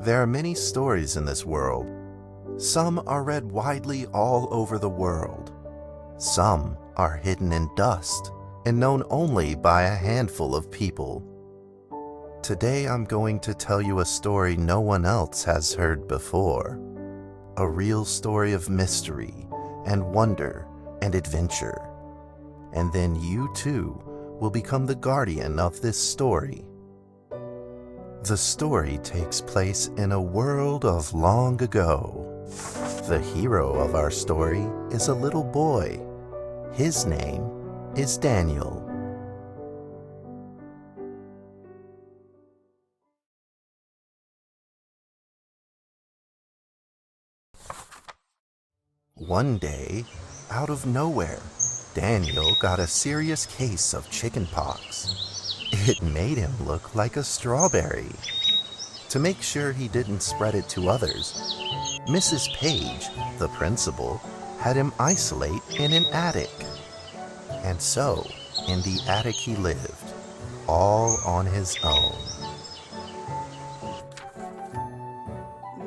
There are many stories in this world. Some are read widely all over the world. Some are hidden in dust and known only by a handful of people. Today I'm going to tell you a story no one else has heard before. A real story of mystery and wonder and adventure. And then you too will become the guardian of this story. The story takes place in a world of long ago. The hero of our story is a little boy. His name is Daniel. One day, out of nowhere, Daniel got a serious case of chickenpox. It made him look like a strawberry. To make sure he didn't spread it to others, Mrs. Page, the principal, had him isolate in an attic. And so, in the attic he lived, all on his own.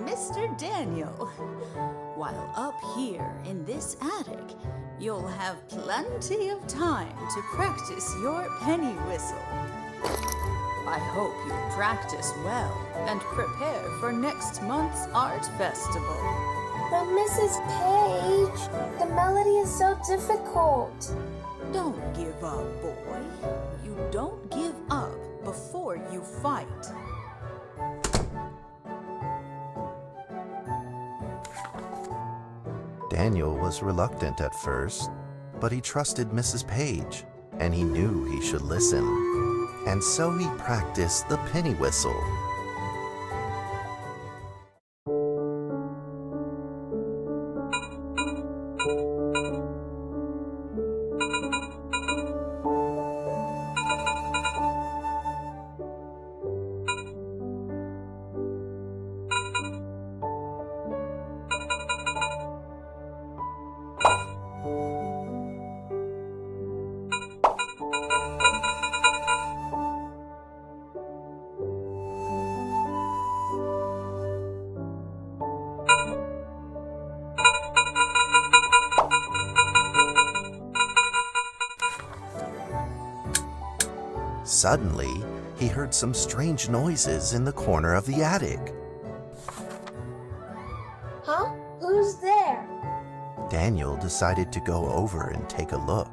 Mr. Daniel, while up here in this attic, you'll have plenty of time to practice your penny whistle. I hope you practice well and prepare for next month's art festival. But Mrs. Page, the melody is so difficult. Don't give up, boy. You don't give up before you fight. Daniel was reluctant at first, but he trusted Mrs. Page, and he knew he should listen. And so he practiced the penny whistle. Suddenly, he heard some strange noises in the corner of the attic. Huh? Who's there? Daniel decided to go over and take a look.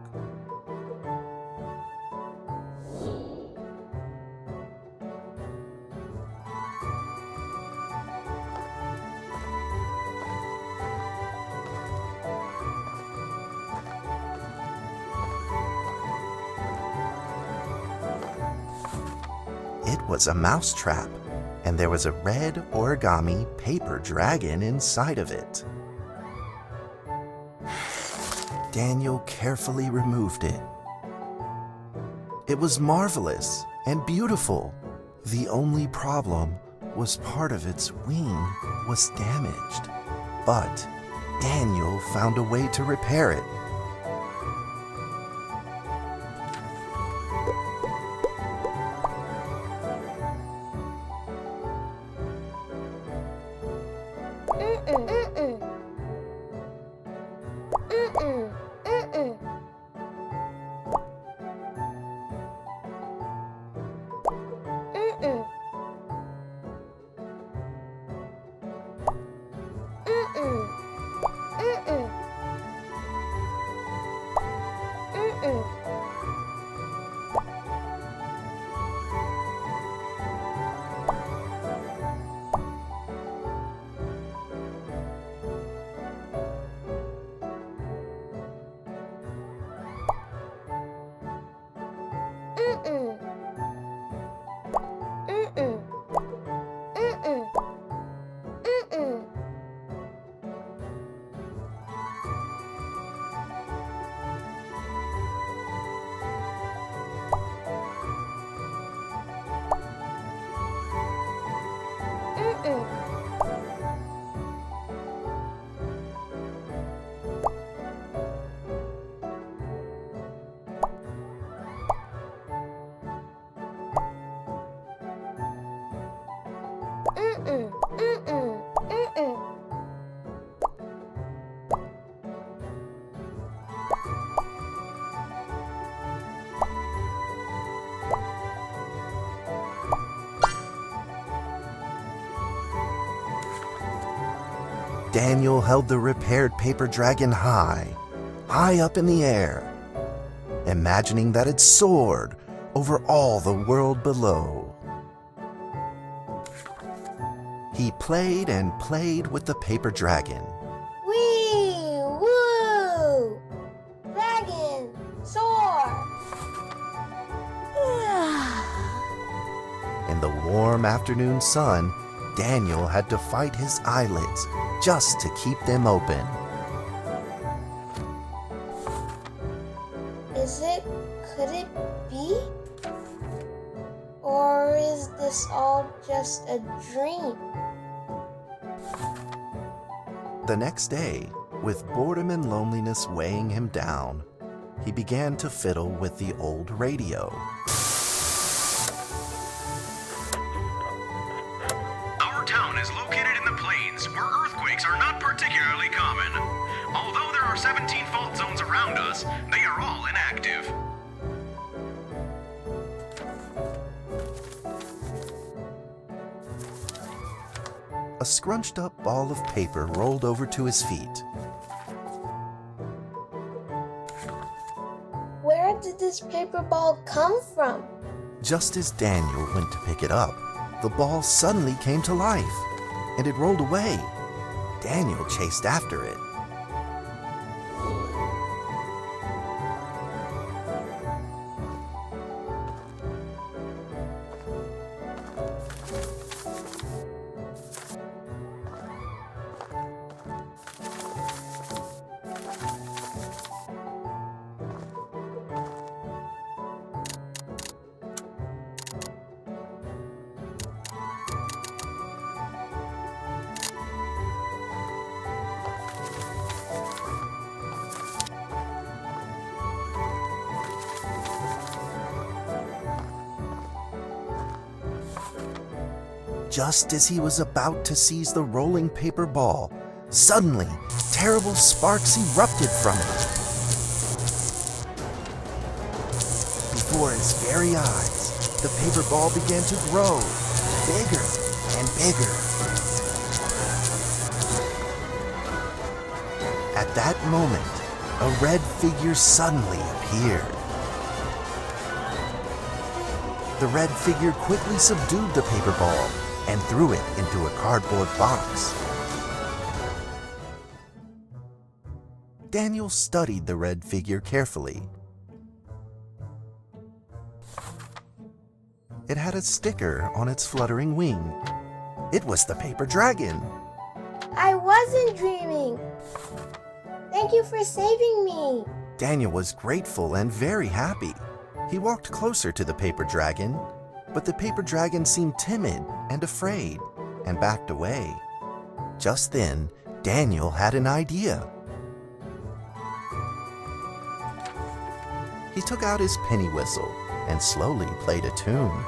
It was a mousetrap, and there was a red origami paper dragon inside of it. Daniel carefully removed it. It was marvelous and beautiful. The only problem was part of its wing was damaged, but Daniel found a way to repair it. Daniel held the repaired paper dragon high up in the air, imagining that it soared over all the world below. He played and played with the paper dragon. Wee! Woo! Dragon! Soar! In the warm afternoon sun, Daniel had to fight his eyelids just to keep them open. Could it be? Or is this all just a dream? The next day, with boredom and loneliness weighing him down, he began to fiddle with the old radio. Our town is located in the plains where earthquakes are not particularly common. Although there are 17 fault zones around us, they are all inactive. A scrunched-up ball of paper rolled over to his feet. Where did this paper ball come from? Just as Daniel went to pick it up, the ball suddenly came to life, and it rolled away. Daniel chased after it. just as he was about to seize the rolling paper ball, suddenly, terrible sparks erupted from it. Before his very eyes, the paper ball began to grow, bigger and bigger. At that moment, a red figure suddenly appeared. The red figure quickly subdued the paper ball and threw it into a cardboard box. Daniel studied the red figure carefully. It had a sticker on its fluttering wing. It was the paper dragon. I wasn't dreaming. Thank you for saving me. Daniel was grateful and very happy. He walked closer to the paper dragon, but the paper dragon seemed timid and afraid and backed away. Just then, Daniel had an idea. He took out his penny whistle and slowly played a tune.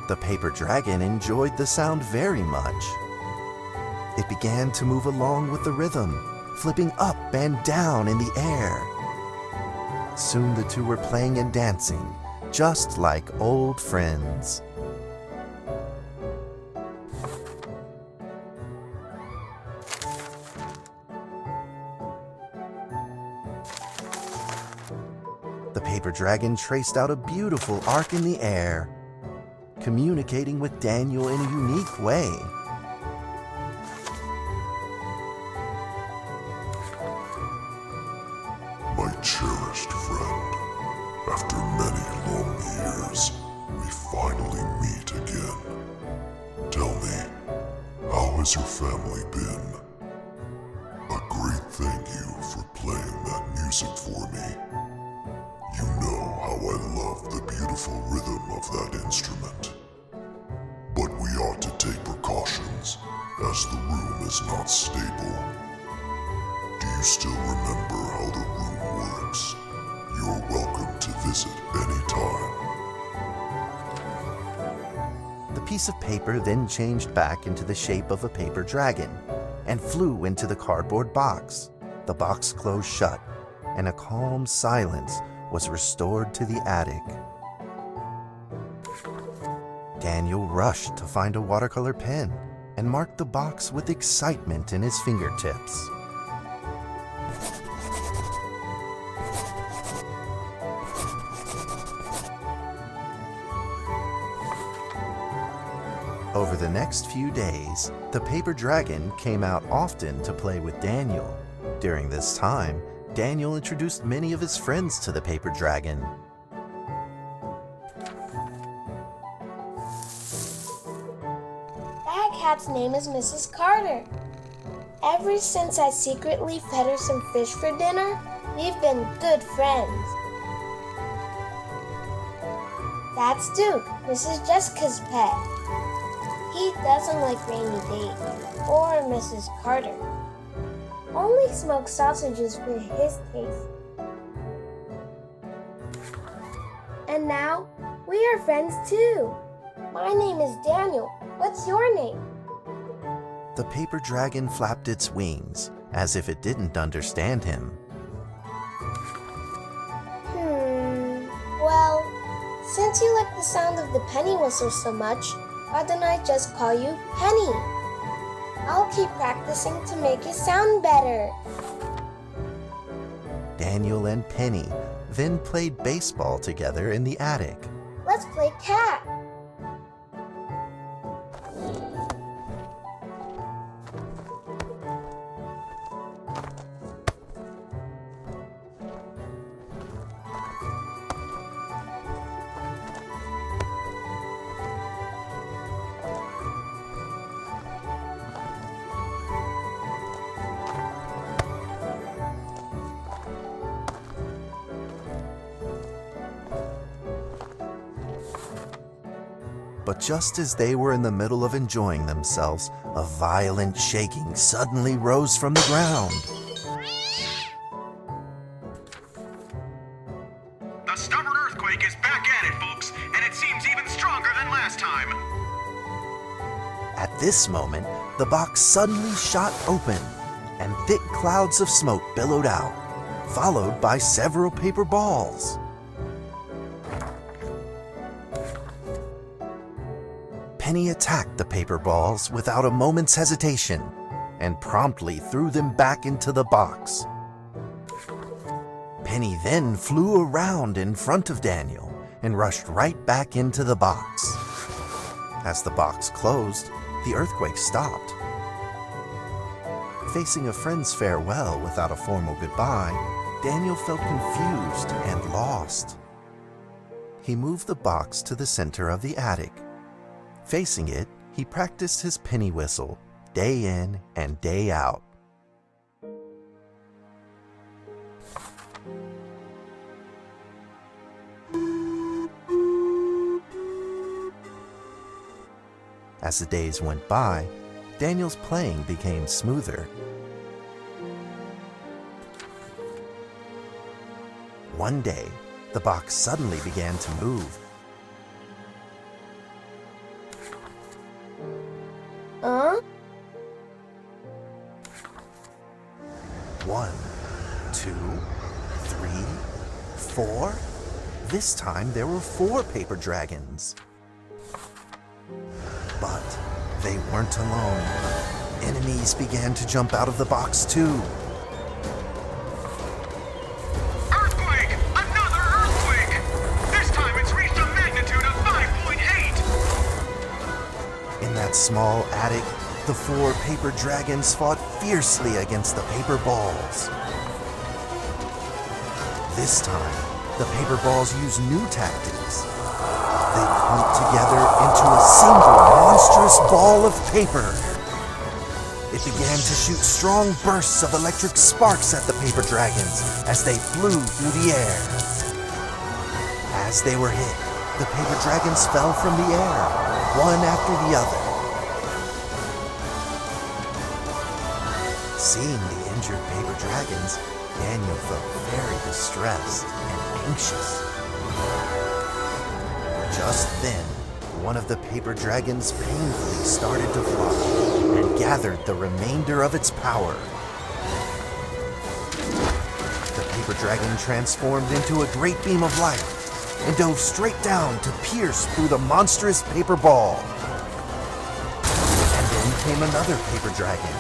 The paper dragon enjoyed the sound very much. It began to move along with the rhythm, flipping up and down in the air. Soon the two were playing and dancing, just like old friends. The paper dragon traced out a beautiful arc in the air, communicating with Daniel in a unique way. My cherished friend, after many long years, we finally meet again. Tell me, how has your family been? A great thank you for playing that music for me. You know how I love the beautiful rhythm of that instrument. But we ought to take precautions, as the room is not stable. Do you still remember how the room works? You're welcome to visit anytime. The piece of paper then changed back into the shape of a paper dragon and flew into the cardboard box. The box closed shut, and a calm silence was restored to the attic. Daniel rushed to find a watercolor pen and marked the box with excitement in his fingertips. Over the next few days, the paper dragon came out often to play with Daniel. During this time, Daniel introduced many of his friends to the paper dragon. That cat's name is Mrs. Carter. Ever since I secretly fed her some fish for dinner, we've been good friends. That's Duke, Mrs. Jessica's pet. He doesn't like Rainy Day or Mrs. Carter. Only smoked sausages for his taste. And now, we are friends too. My name is Daniel. What's your name? The paper dragon flapped its wings, as if it didn't understand him. Well, since you like the sound of the penny whistle so much, why don't I just call you Penny? I'll keep practicing practicing to make it sound better. Daniel and Penny then played baseball together in the attic. Let's play cat. But just as they were in the middle of enjoying themselves, a violent shaking suddenly rose from the ground. The stubborn earthquake is back at it, folks, and it seems even stronger than last time. At this moment, the box suddenly shot open, and thick clouds of smoke billowed out, followed by several paper balls. Penny attacked the paper balls without a moment's hesitation and promptly threw them back into the box. Penny then flew around in front of Daniel and rushed right back into the box. As the box closed, the earthquake stopped. Facing a friend's farewell without a formal goodbye, Daniel felt confused and lost. He moved the box to the center of the attic. Facing it, he practiced his penny whistle, day in and day out. As the days went by, Daniel's playing became smoother. One day, the box suddenly began to move. Huh? 1, 2, 3, 4. This time there were 4 paper dragons. But they weren't alone. Enemies began to jump out of the box too. Earthquake! Another earthquake! This time it's reached a magnitude of 5.8! In that small attic, the 4 paper dragons fought fiercely against the paper balls. This time, the paper balls used new tactics. They clumped together into a single monstrous ball of paper. It began to shoot strong bursts of electric sparks at the paper dragons as they flew through the air. As they were hit, the paper dragons fell from the air, one after the other. Seeing the injured paper dragons, Daniel felt very distressed and anxious. Just then, one of the paper dragons painfully started to fly and gathered the remainder of its power. The paper dragon transformed into a great beam of light and dove straight down to pierce through the monstrous paper ball. And then came another paper dragon.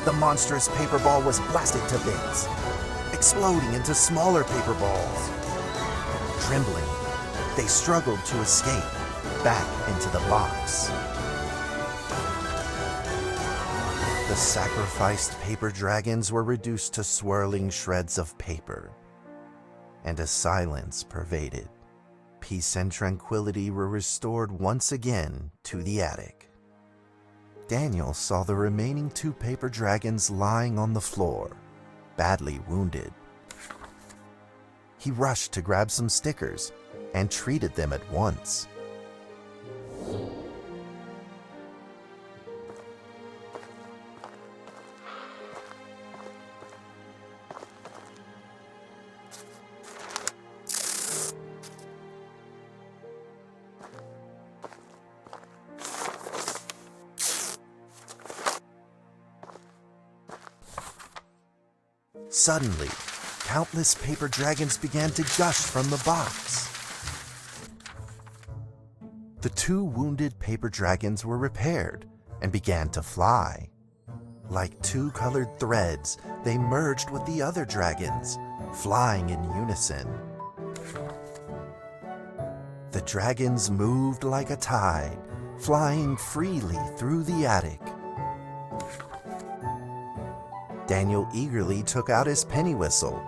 The monstrous paper ball was blasted to bits, exploding into smaller paper balls. Trembling, they struggled to escape back into the box. The sacrificed paper dragons were reduced to swirling shreds of paper, and a silence pervaded. Peace and tranquility were restored once again to the attic. Daniel saw the remaining 2 paper dragons lying on the floor, badly wounded. He rushed to grab some stickers and treated them at once. Suddenly, countless paper dragons began to gush from the box. the two wounded paper dragons were repaired and began to fly. Like two colored threads, they merged with the other dragons, flying in unison. The dragons moved like a tide, flying freely through the attic. Daniel eagerly took out his penny whistle.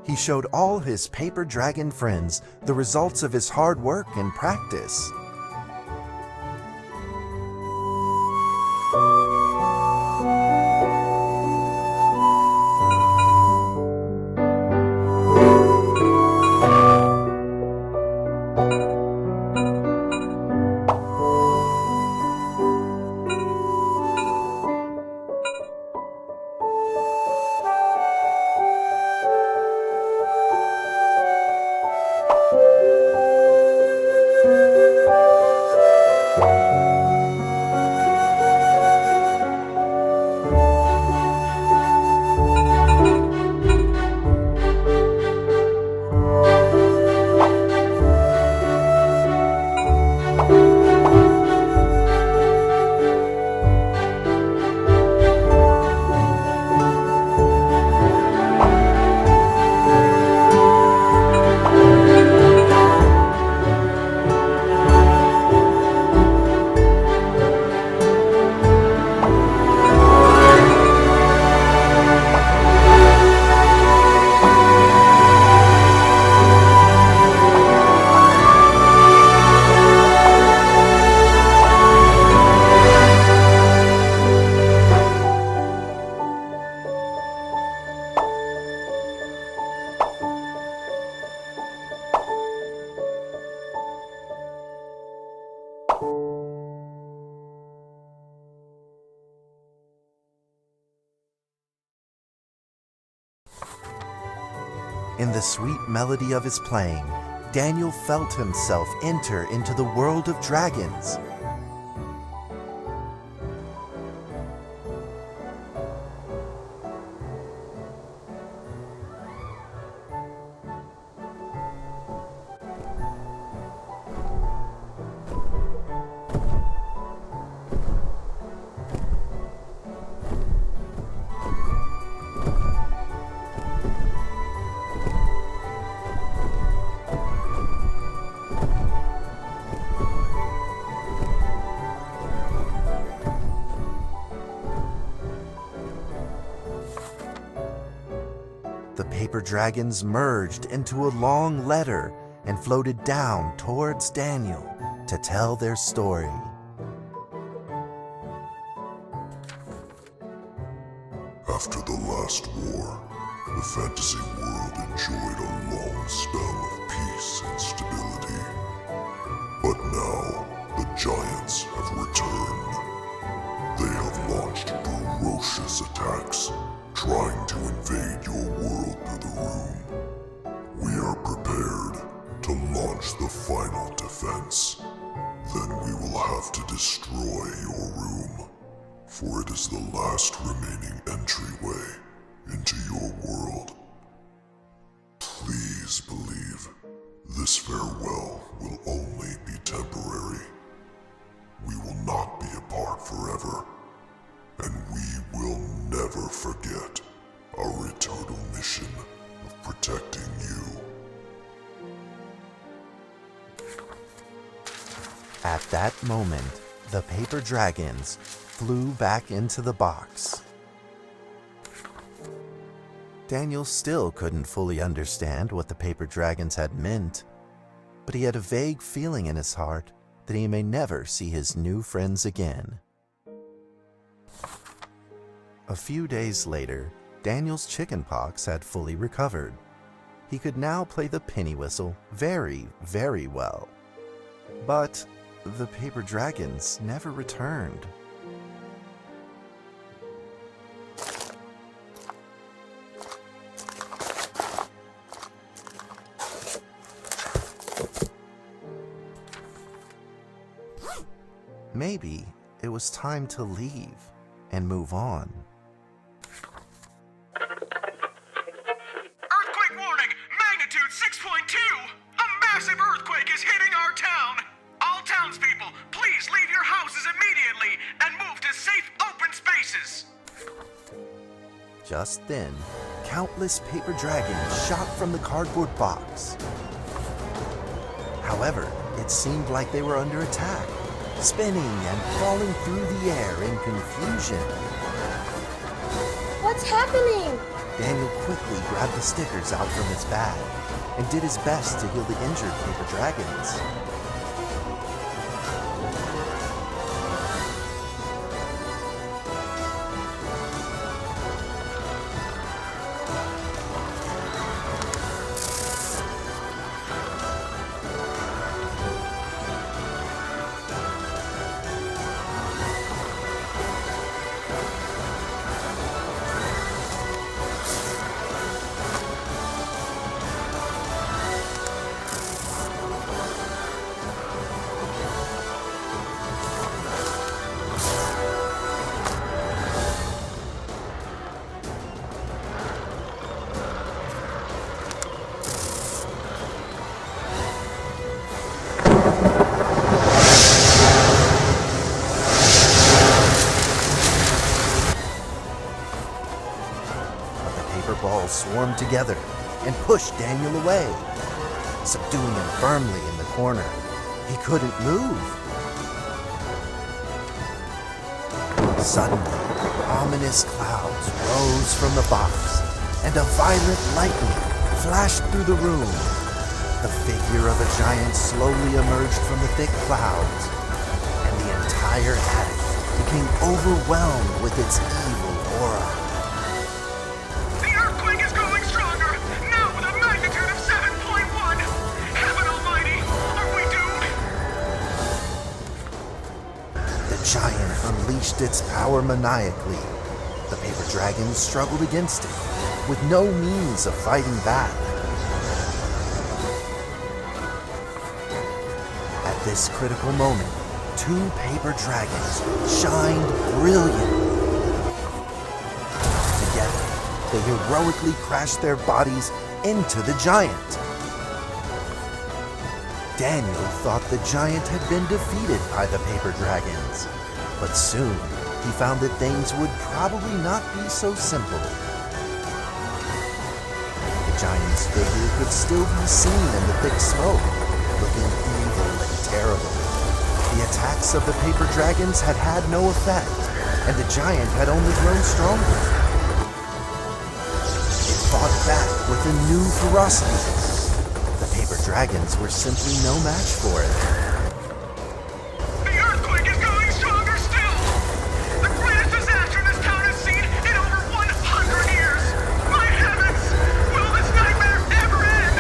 He showed all his paper dragon friends the results of his hard work and practice. In the sweet melody of his playing, Daniel felt himself enter into the world of dragons. The paper dragons merged into a long letter and floated down towards Daniel to tell their story. After the last war, the fantasy world enjoyed a long spell of peace and stability. But now, the giants have returned. They have launched ferocious attacks, trying to invade your world through the room. We are prepared to launch the final defense. Then we will have to destroy your room, for it is the last remaining entryway into your world. Please believe this farewell will only be temporary. We will not be apart forever, and we will never forget our eternal mission of protecting you. At that moment, the paper dragons flew back into the box. Daniel still couldn't fully understand what the paper dragons had meant, but he had a vague feeling in his heart that he may never see his new friends again. A few days later, Daniel's chickenpox had fully recovered. He could now play the penny whistle very, very well. But the paper dragons never returned. Maybe it was time to leave and move on. Earthquake warning! Magnitude 6.2! A massive earthquake is hitting our town! All townspeople Just then, countless paper dragons shot from the cardboard box. However, it seemed like they were under attack, spinning and falling through the air in confusion. What's happening? Daniel quickly grabbed the stickers out from his bag and did his best to heal the injured paper dragons. Balls swarmed together and pushed Daniel away, subduing him firmly in the corner. He couldn't move. Suddenly, ominous clouds rose from the box, and a violent lightning flashed through the room. The figure of a giant slowly emerged from the thick clouds, and the entire attic became overwhelmed with its evil aura. The giant unleashed its power maniacally. The paper dragons struggled against it, with no means of fighting back. At this critical moment, two paper dragons shined brilliantly. Together, they heroically crashed their bodies into the giant. Daniel thought the giant had been defeated by the paper dragons, but soon he found that things would probably not be so simple. The giant's figure could still be seen in the thick smoke, looking evil and terrible. The attacks of the paper dragons had had no effect, and the giant had only grown stronger. It fought back with a new ferocity. The paper dragons were simply no match for it. The earthquake is going stronger still! The greatest disaster this town has seen in over 100 years! My heavens! Will this nightmare ever end?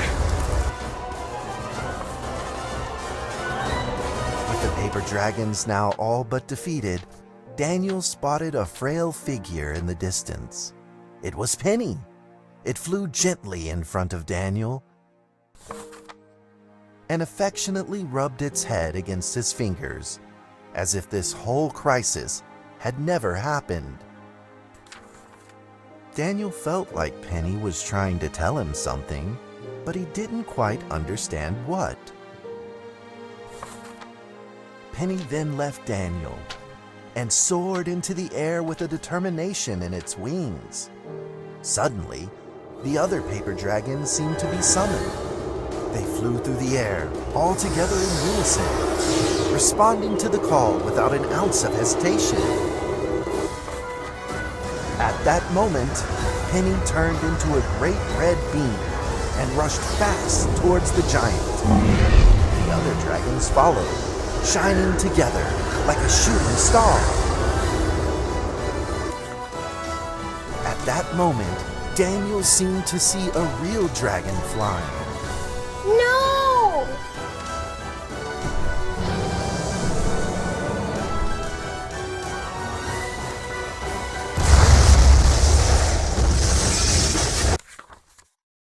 With the paper dragons now all but defeated, Daniel spotted a frail figure in the distance. It was Penny. It flew gently in front of Daniel and affectionately rubbed its head against his fingers, as if this whole crisis had never happened. Daniel felt like Penny was trying to tell him something, but he didn't quite understand what. Penny then left Daniel and soared into the air with a determination in its wings. Suddenly, the other paper dragons seemed to be summoned. They flew through the air, all together in unison, responding to the call without an ounce of hesitation. At that moment, Penny turned into a great red beam and rushed fast towards the giant. The other dragons followed, shining together like a shooting star. At that moment, Daniel seemed to see a real dragon flying. No!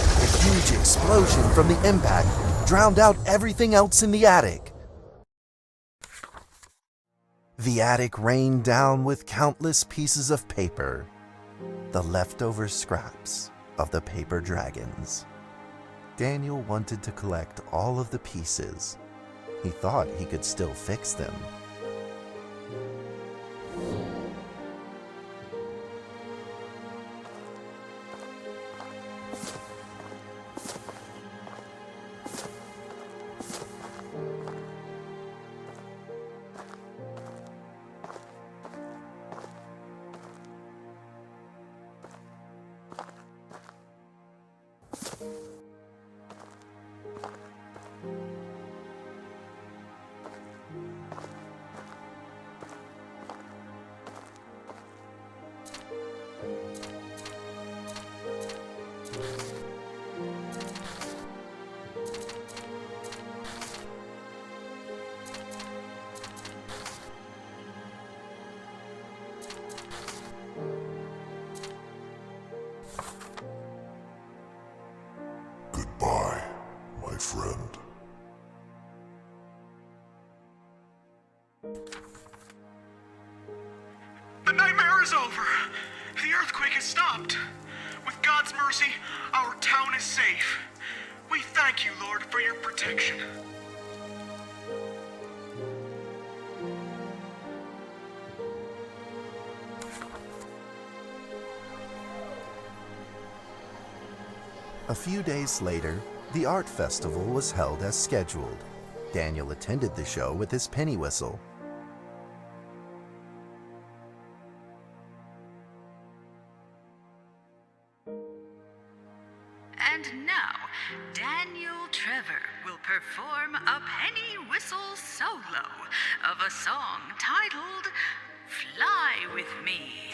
A huge explosion from the impact drowned out everything else in the attic. The attic rained down with countless pieces of paper, the leftover scraps of the paper dragons. Daniel wanted to collect all of the pieces. He thought he could still fix them. my friend. The nightmare is over. The earthquake has stopped. With God's mercy, our town is safe. We thank you, Lord, for your protection. A few days later, the art festival was held as scheduled. Daniel attended the show with his penny whistle. And now, Daniel Trevor will perform a penny whistle solo of a song titled Fly With Me.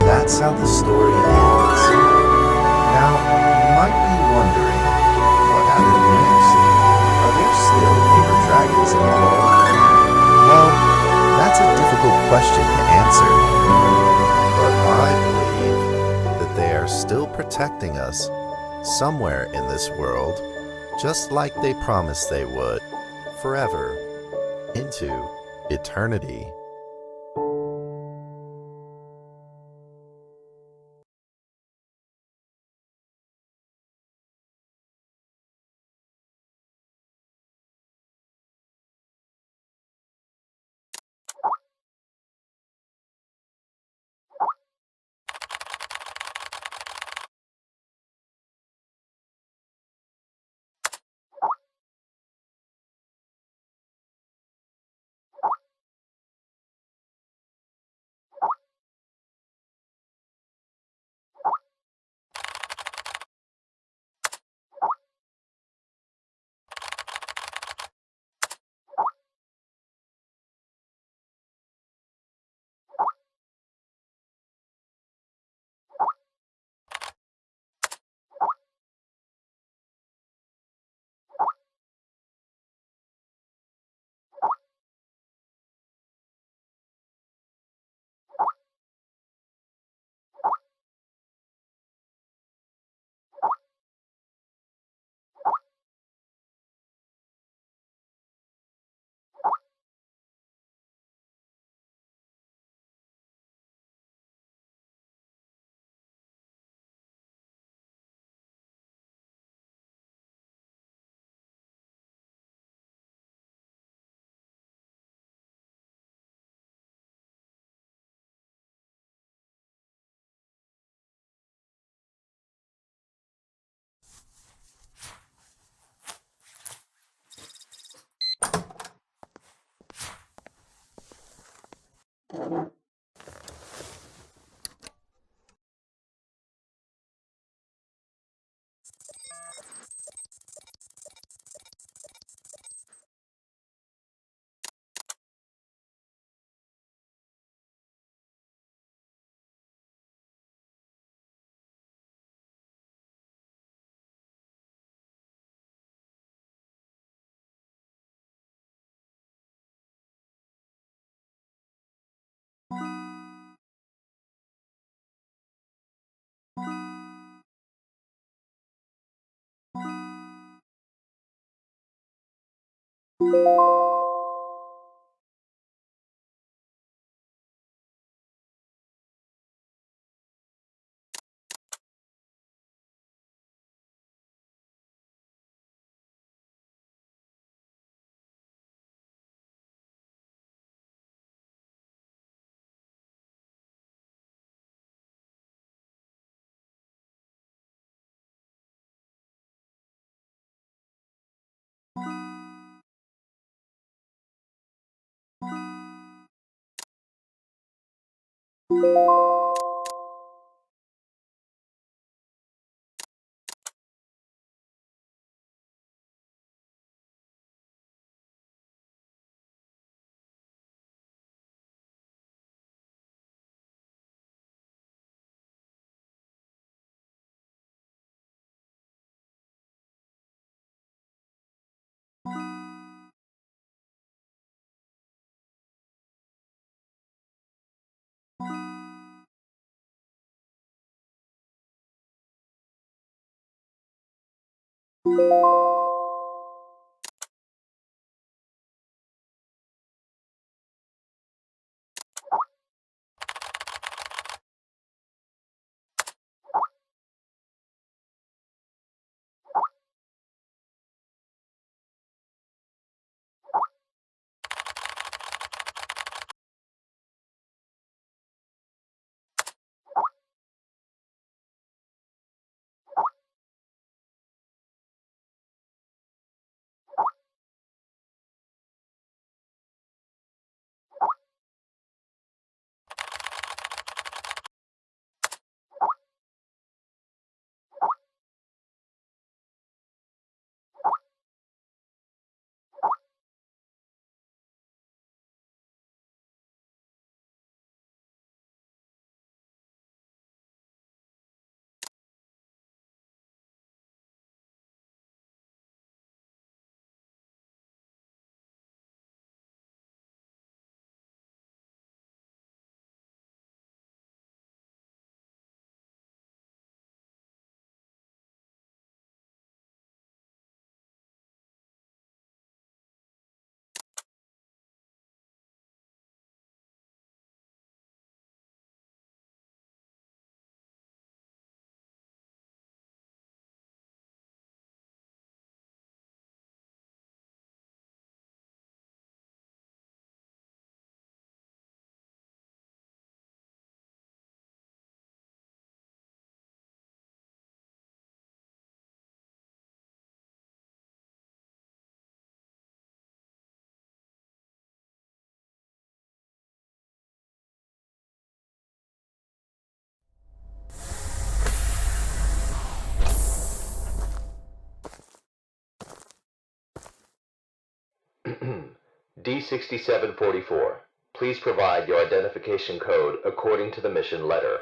That's how the story ends. Now, you might be wondering, what happened next? Are there still paper dragons in the world? Well, that's a difficult question to answer. But I believe that they are still protecting us somewhere in this world, just like they promised they would, forever, into eternity. D6744, please provide your identification code according to the mission letter.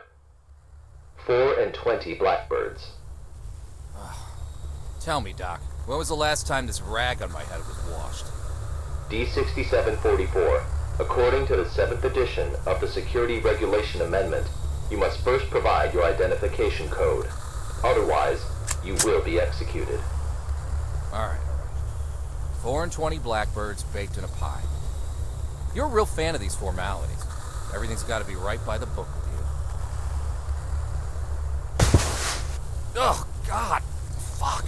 4 and 20 blackbirds. Tell me, Doc, when was the last time this rag on my head was washed? D6744, according to the 7th edition of the Security Regulation Amendment, you must first provide your identification code. Otherwise, you will be executed. Alright. 4 and 20 blackbirds baked in a pie. You're a real fan of these formalities. Everything's got to be right by the book with you. Oh, God! Fuck!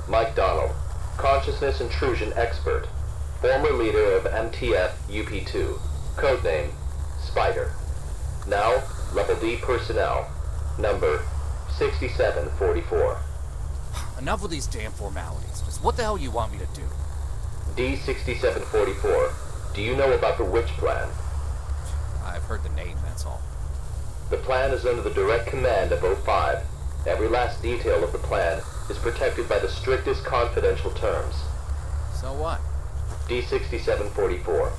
Mike Donald, consciousness intrusion expert, former leader of MTF UP2, codename Spider. Now, Level D personnel, number 6744. Enough with these damn formalities. Just what the hell you want me to do? D6744, do you know about the Witch Plan? I've heard the name, that's all. The plan is under the direct command of O5. Every last detail of the plan is protected by the strictest confidential terms. So what? D6744,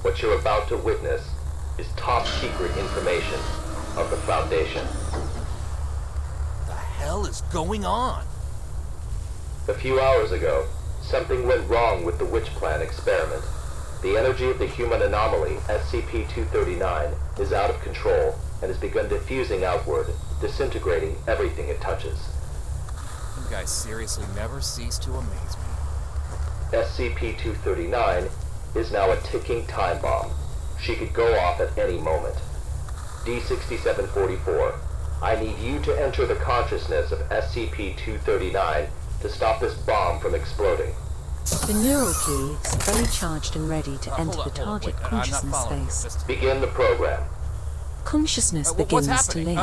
what you're about to witness is top secret information of the Foundation. The hell is going on? A few hours ago, something went wrong with the Witch Plan experiment. The energy of the human anomaly, SCP-239, is out of control and has begun diffusing outward, disintegrating everything it touches. guy seriously never ceased to amaze me. SCP-239 is now a ticking time bomb. She could go off at any moment. D-6744, I need you to enter the consciousness of SCP-239 to stop this bomb from exploding. The neural key is fully charged and ready to enter the target I'm not consciousness following you. space. Begin the program. Consciousness What's begins to happening? link.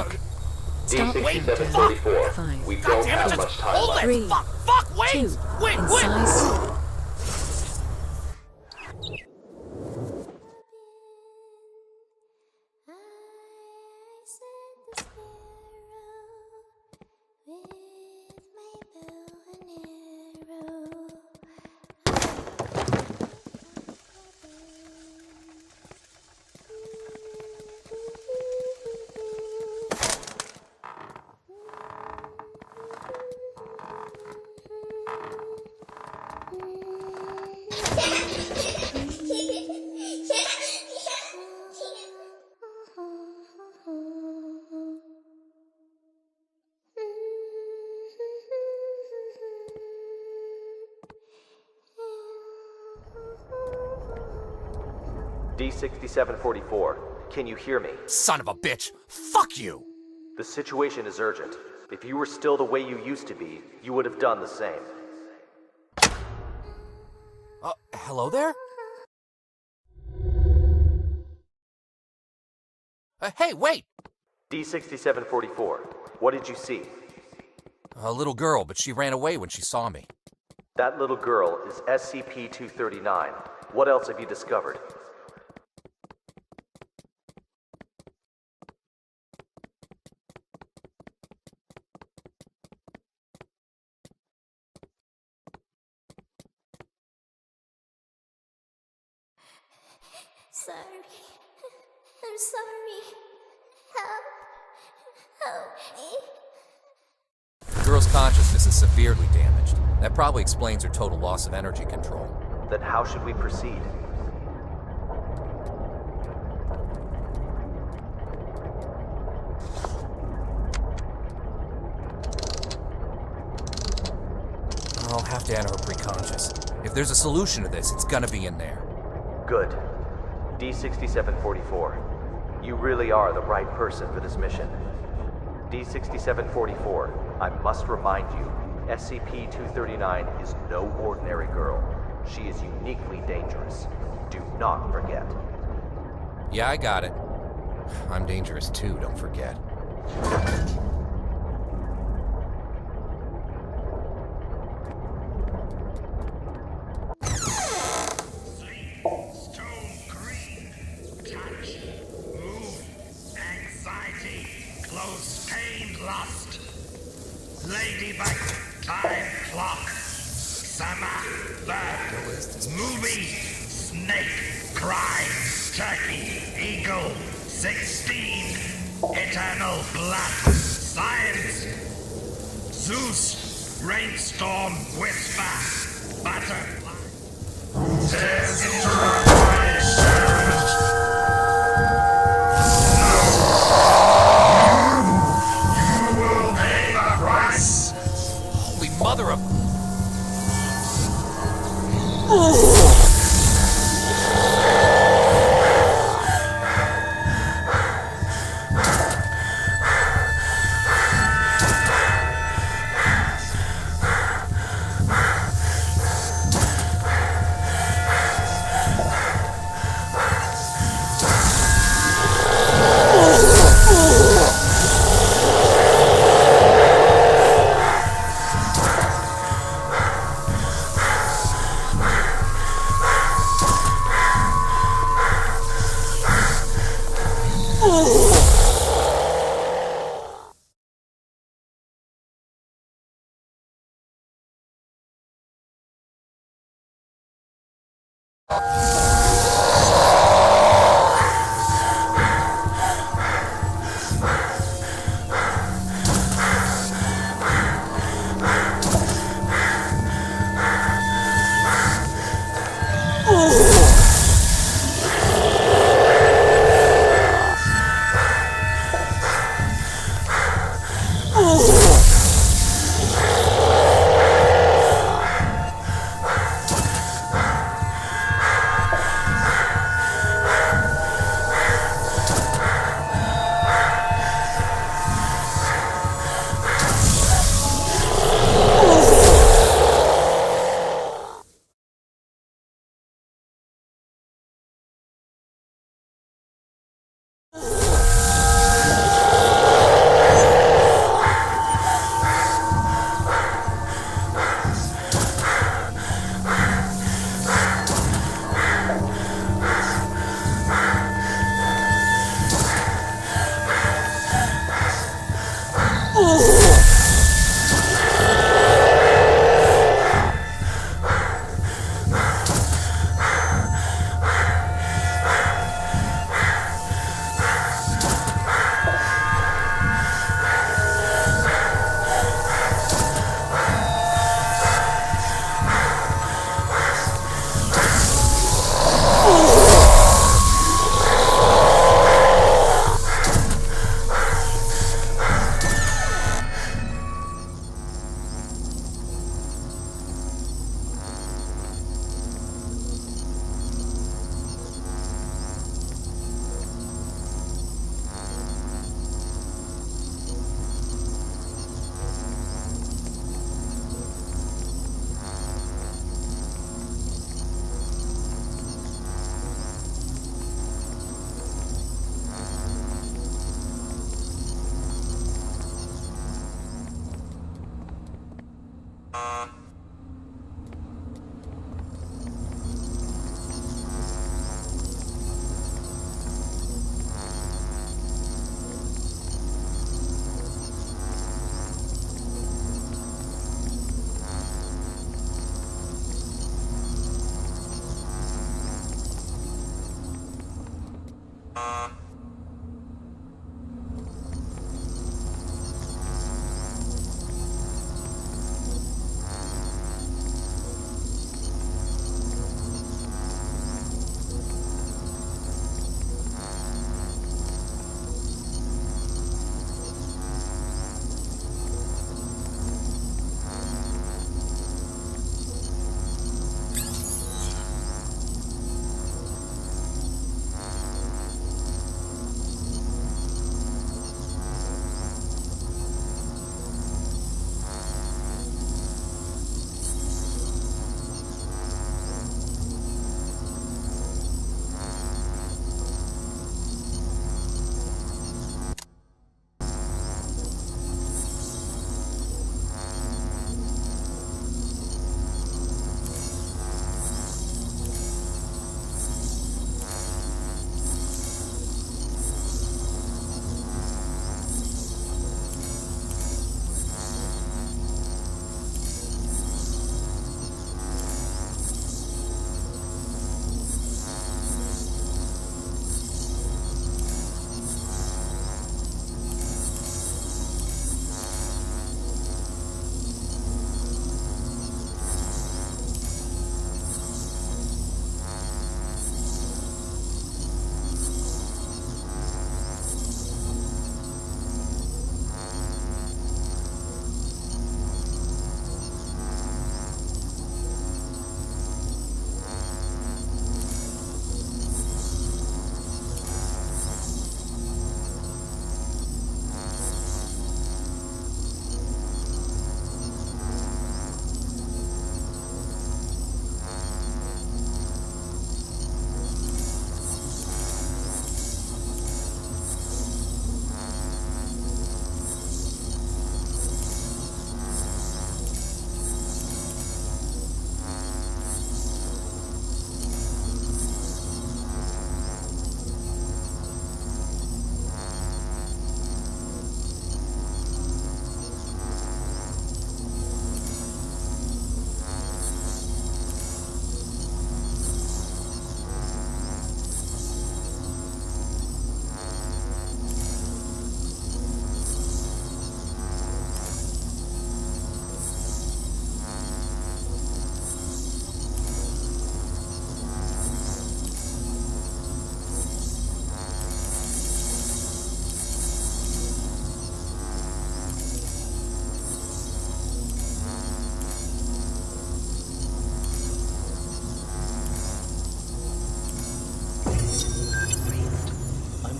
Start counting. D-6744, we don't have much time left. 3, 2, incise. D-6744, can you hear me? Son of a bitch! Fuck you! The situation is urgent. If you were still the way you used to be, you would have done the same. Hello there? Hey, wait! D-6744, what did you see? A little girl, but she ran away when she saw me. That little girl is SCP-239. What else have you discovered? Sorry. I'm sorry. Help me. The girl's consciousness is severely damaged. That probably explains her total loss of energy control. Then how should we proceed? I'll have to enter her preconscious. If there's a solution to this, it's gonna be in there. Good. D-6744, you really are the right person for this mission. D-6744, I must remind you, SCP-239 is no ordinary girl. She is uniquely dangerous. Do not forget. Yeah, I got it. I'm dangerous too, don't forget. Stone green, touch, move, anxiety, close pain, lust, ladybug, time clock, summer, bird, movie, snake, cry, turkey, eagle, 16, eternal blood, science, Zeus, rainstorm, whisper, butterfly. Tears into my shirt. You will pay the price. Holy mother of...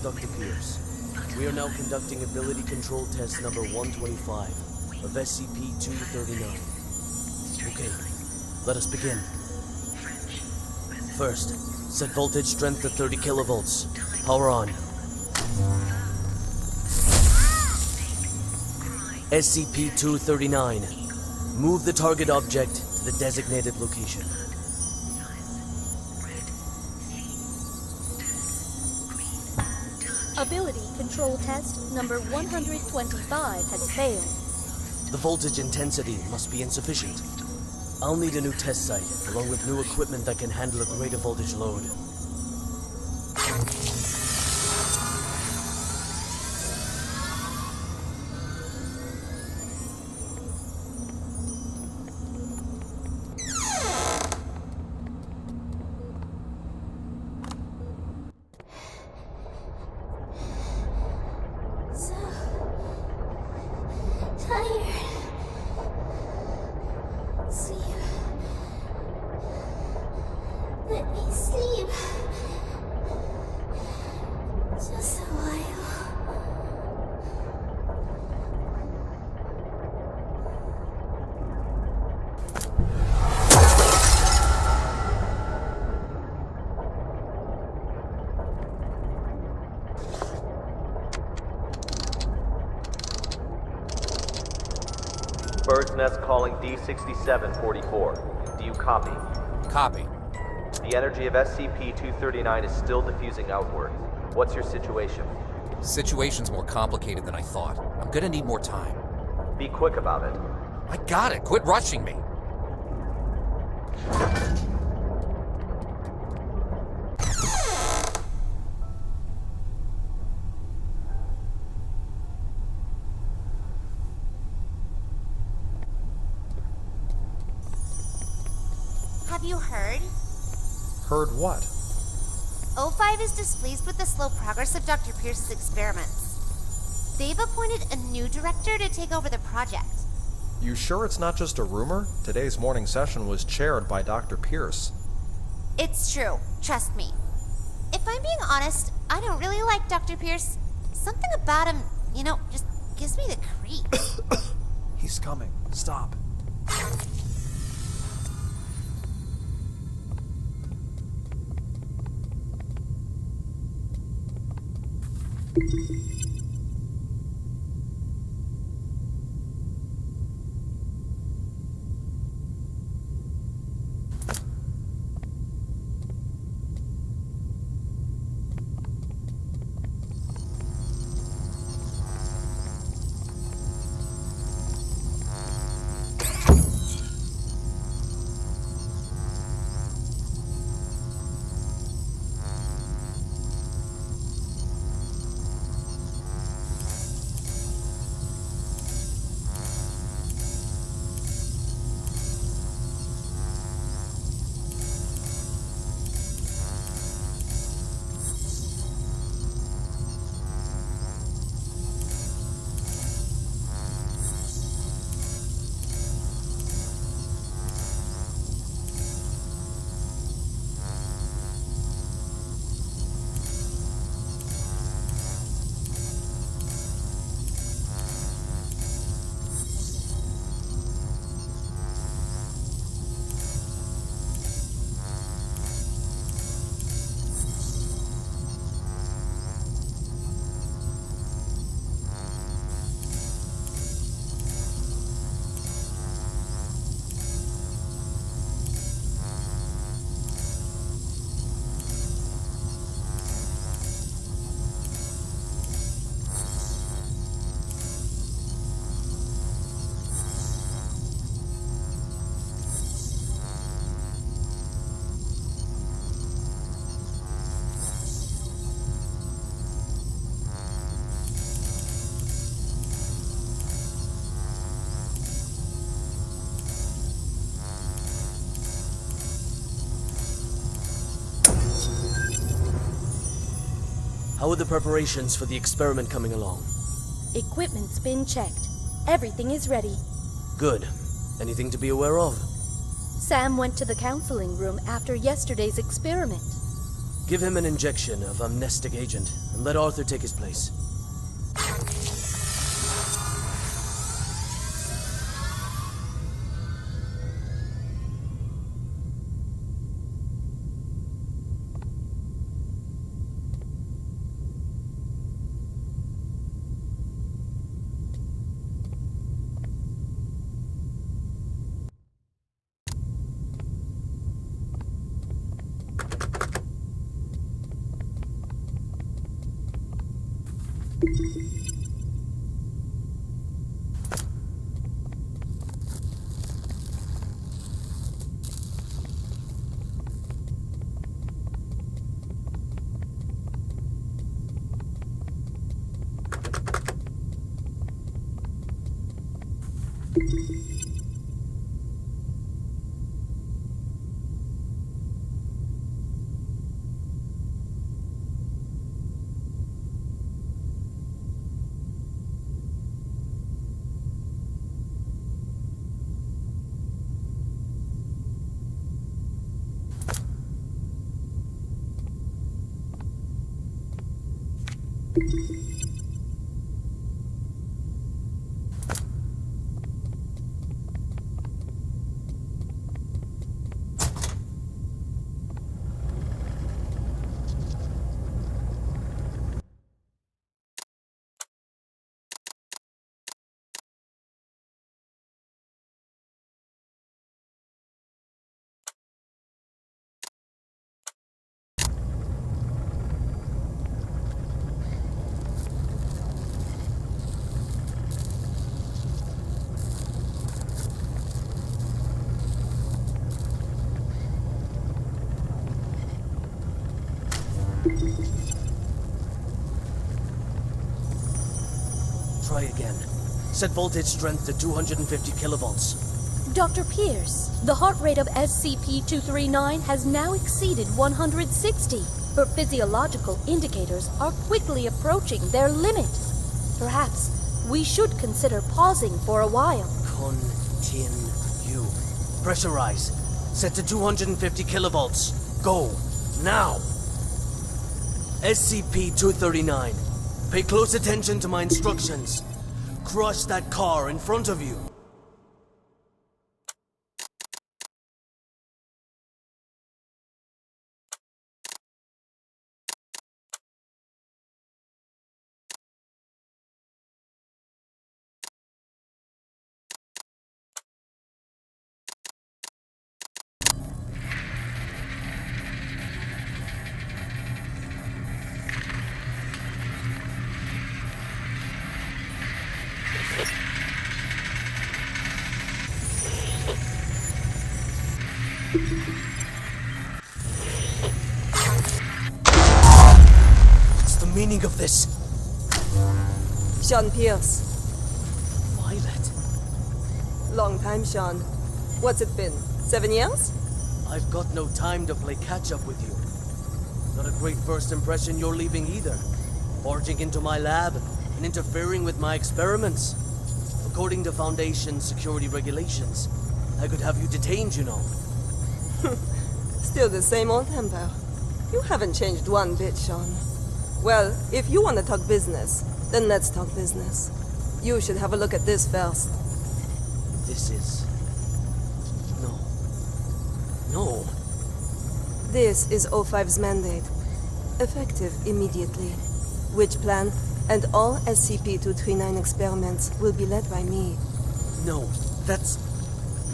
Dr. Pierce. We are now conducting ability control test number 125 of SCP-239. Okay, let us begin. First, set voltage strength to 30 kilovolts. Power on. SCP-239. Move the target object to the designated location. Ability control test number 125 has failed. The voltage intensity must be insufficient. I'll need a new test site, along with new equipment that can handle a greater voltage load. Let me sleep. Just a while. Bird's Nest calling D6744. Do you copy? Copy. The energy of SCP-239 is still diffusing outward. What's your situation? Situation's more complicated than I thought. I'm gonna need more time. Be quick about it. I got it. Quit rushing me. Have you heard? Heard what? O5 is displeased with the slow progress of Dr. Pierce's experiments. They've appointed a new director to take over the project. You sure it's not just a rumor? Today's morning session was chaired by Dr. Pierce. It's true. Trust me. If I'm being honest, I don't really like Dr. Pierce. Something about him, just gives me the creeps. He's coming. Stop. How are the preparations for the experiment coming along? Equipment's been checked. Everything is ready. Good. Anything to be aware of? Sam went to the counseling room after yesterday's experiment. Give him an injection of amnestic agent, and let Arthur take his place. Try again. Set voltage strength to 250 kilovolts. Dr. Pierce, the heart rate of SCP-239 has now exceeded 160. Her physiological indicators are quickly approaching their limit. Perhaps we should consider pausing for a while. Continue. Pressurize. Set to 250 kilovolts. Go. Now. SCP-239. Pay close attention to my instructions. Crush that car in front of you. What's the meaning of this? Sean Pierce. Violet. Long time, Sean. What's it been? 7 years? I've got no time to play catch-up with you. Not a great first impression you're leaving either. Barging into my lab and interfering with my experiments. According to Foundation security regulations, I could have you detained, you know. Still the same old temper. You haven't changed one bit, Sean. Well, if you want to talk business, then let's talk business. You should have a look at this first. This is... No. This is O5's mandate. Effective immediately. Which plan and all SCP-239 experiments will be led by me. No, that's...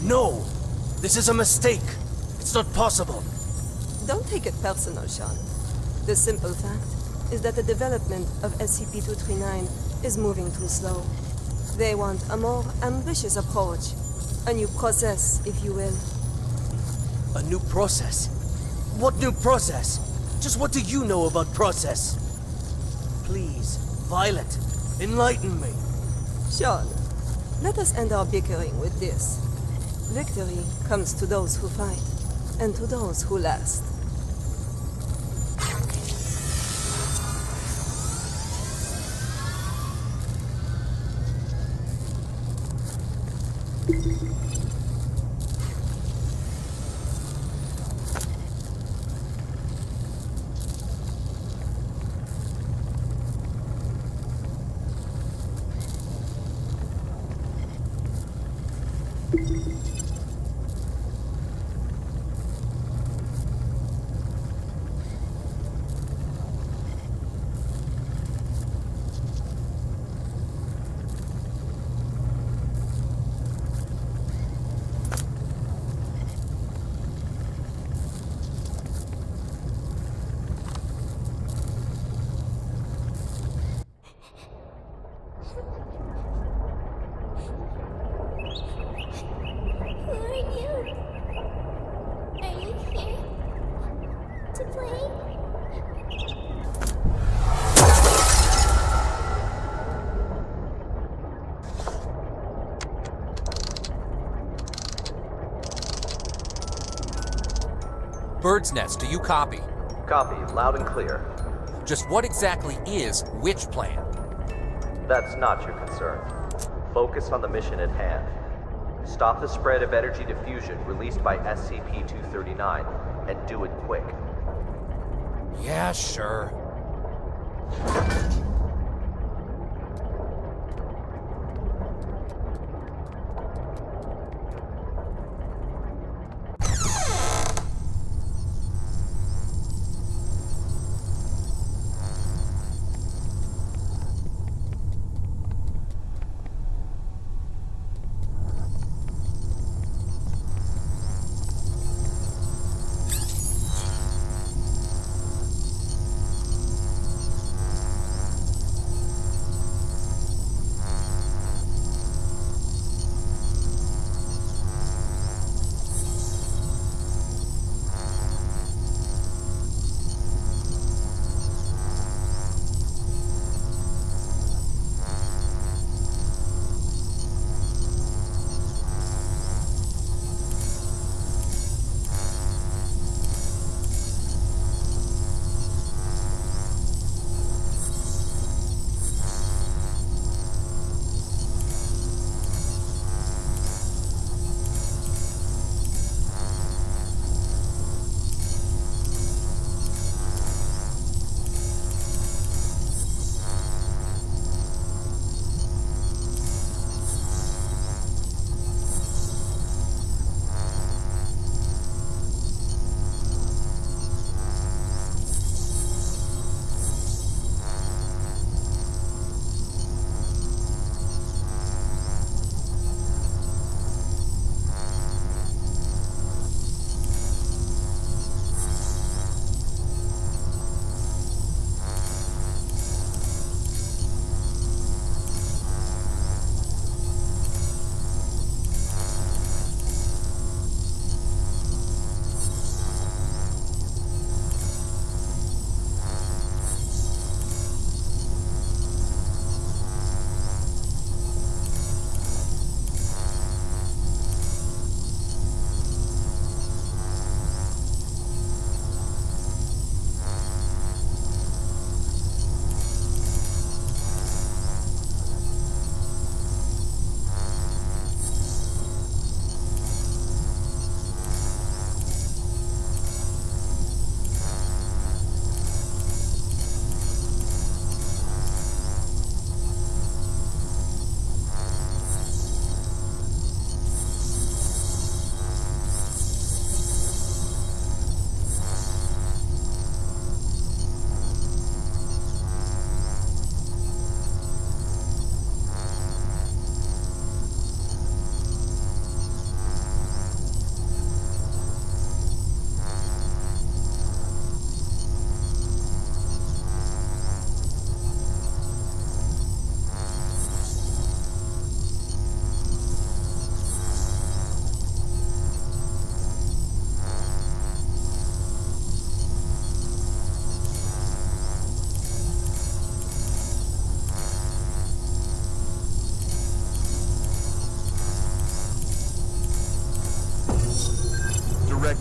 No! This is a mistake! It's not possible! Don't take it personal, Sean. The simple fact is that the development of SCP-239 is moving too slow. They want a more ambitious approach. A new process, if you will. A new process? What new process? Just what do you know about process? Please, Violet, enlighten me. Sean, let us end our bickering with this. Victory comes to those who fight, and to those who last. Bird's Nest, do you copy? Copy, loud and clear. Just what exactly is which plan? That's not your concern. Focus on the mission at hand. Stop the spread of energy diffusion released by SCP-239, and do it quick. Yeah, sure.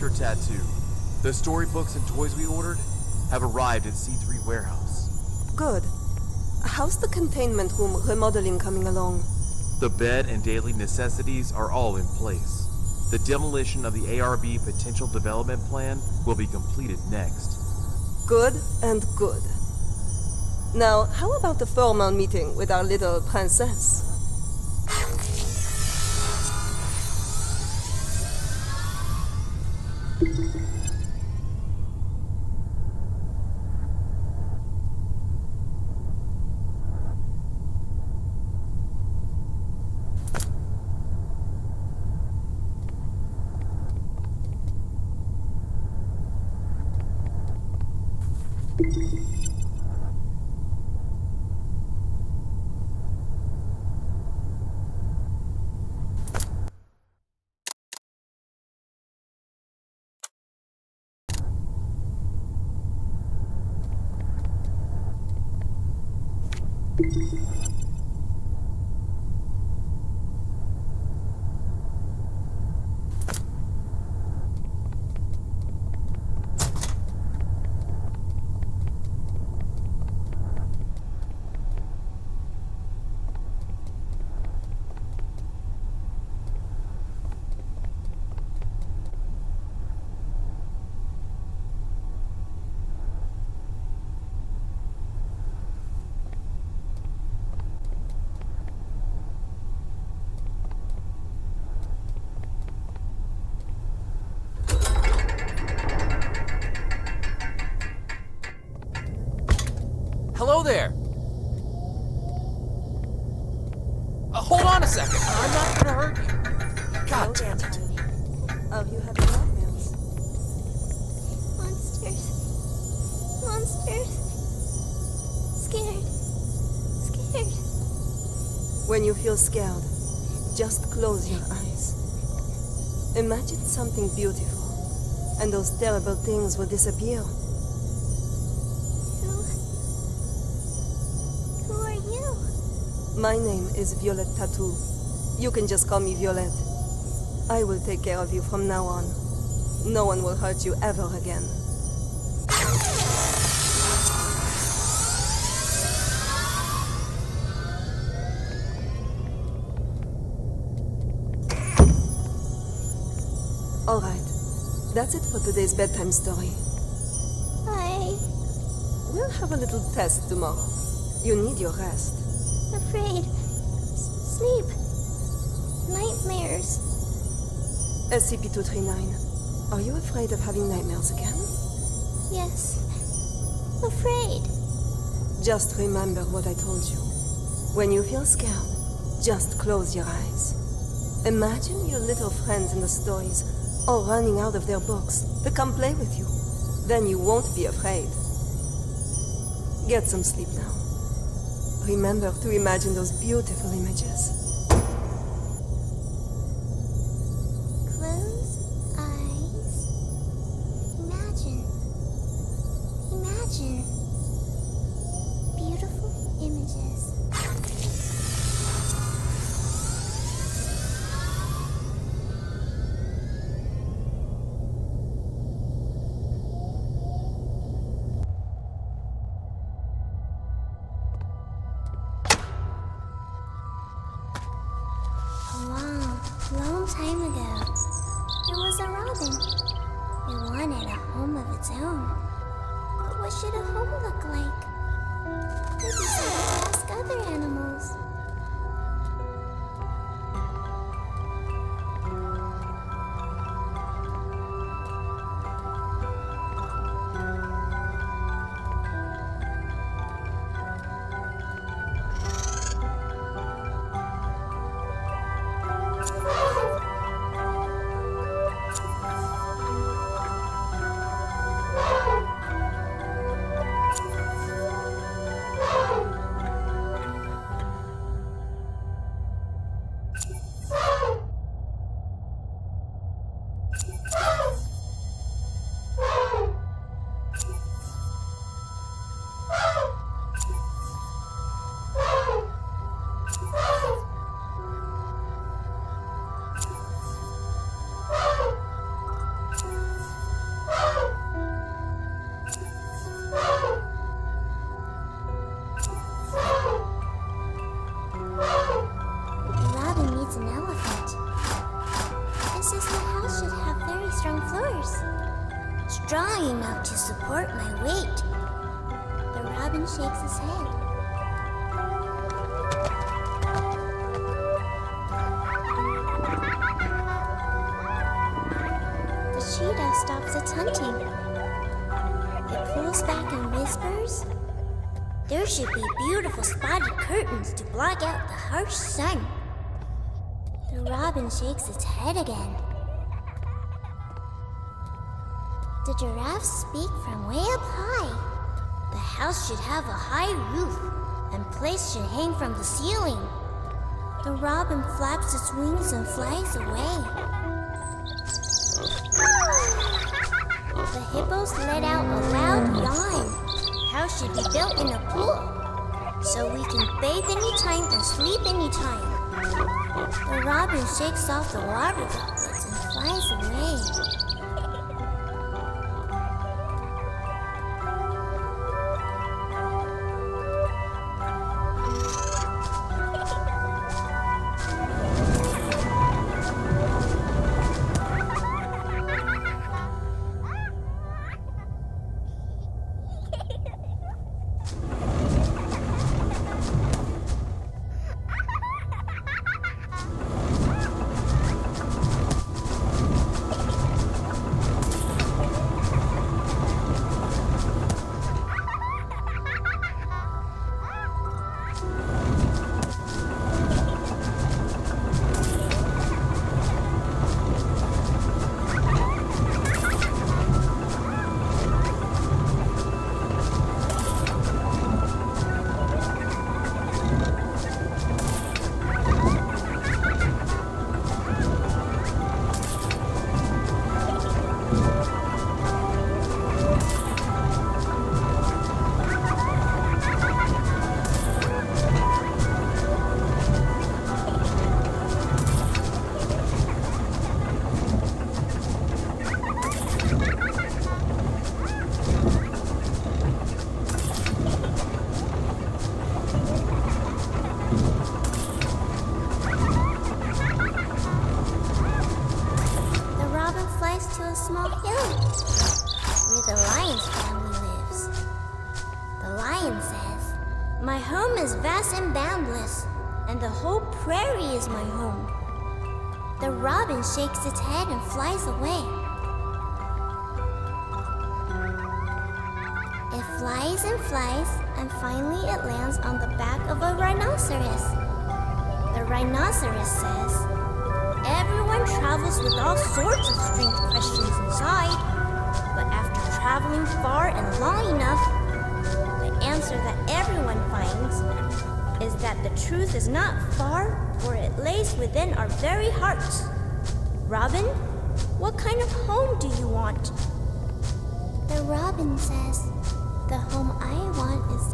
character tattoo. The storybooks and toys we ordered have arrived at C3 Warehouse. Good. How's the containment room remodeling coming along? The bed and daily necessities are all in place. The demolition of the ARB potential development plan will be completed next. Good and good. Now, how about the formal meeting with our little princess? Hello there! Hold on a second! I'm not gonna hurt you! God damn it! Are you having nightmares? Monsters. Monsters. Scared. Scared. When you feel scared, just close your eyes. Imagine something beautiful, and those terrible things will disappear. Who are you? My name is Violet Tattoo. You can just call me Violet. I will take care of you from now on. No one will hurt you ever again. All right. That's it for today's bedtime story. We'll have a little test tomorrow. You need your rest. Afraid. Sleep. Nightmares. SCP-239, are you afraid of having nightmares again? Yes. Afraid. Just remember what I told you. When you feel scared, just close your eyes. Imagine your little friends in the stories all running out of their books to come play with you. Then you won't be afraid. Get some sleep now. Remember to imagine those beautiful images. Close eyes. Imagine. Imagine. Beautiful images. Long time ago, there was a robin. It wanted a home of its own. But what should a home look like? It decided to ask other animals. support my weight. The robin shakes his head. The cheetah stops its hunting. It pulls back and whispers, "There should be beautiful spotted curtains to block out the harsh sun." The robin shakes its head again. The giraffe speak from way up high. The house should have a high roof, and plates should hang from the ceiling. The robin flaps its wings and flies away. The hippos let out a loud yawn. House should be built in a pool, so we can bathe anytime and sleep anytime. The robin shakes off the water droplets and flies away. Small hill where the lion's family lives. The lion says, "My home is vast and boundless, and the whole prairie is my home." The robin shakes its head and flies away. It flies and flies, and finally it lands on the back of a rhinoceros. The rhinoceros says, "Everyone travels with all sorts of strange questions inside, but after traveling far and long enough, the answer that everyone finds is that the truth is not far, for it lays within our very hearts." Robin, what kind of home do you want? The robin says, "The home I want is..."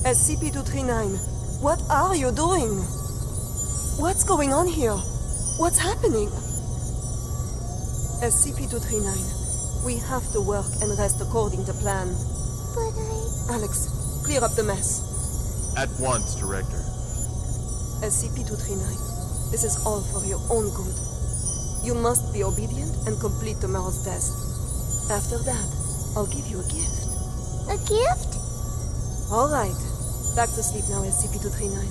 SCP-239, what are you doing? What's going on here? What's happening? SCP-239, we have to work and rest according to plan. But Alex, clear up the mess. At once, Director. SCP-239, this is all for your own good. You must be obedient and complete tomorrow's test. After that, I'll give you a gift. A gift? All right. Back to sleep now, SCP-239.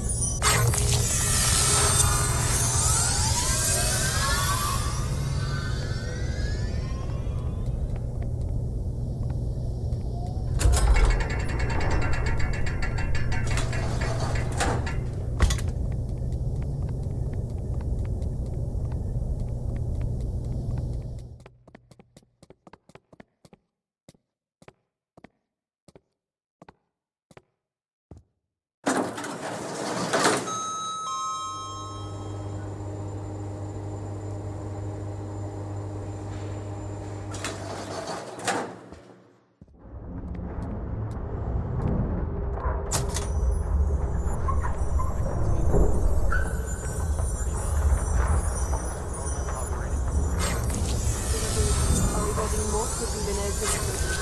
quickly than I anticipated.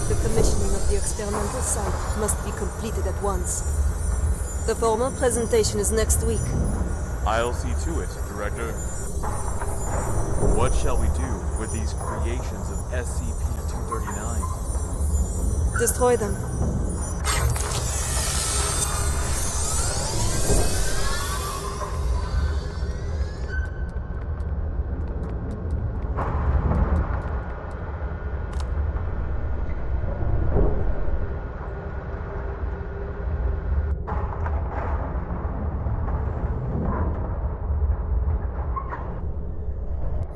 The commissioning of the experimental site must be completed at once. The formal presentation is next week. I'll see to it, Director. What shall we do with these creations of SCP-239? Destroy them.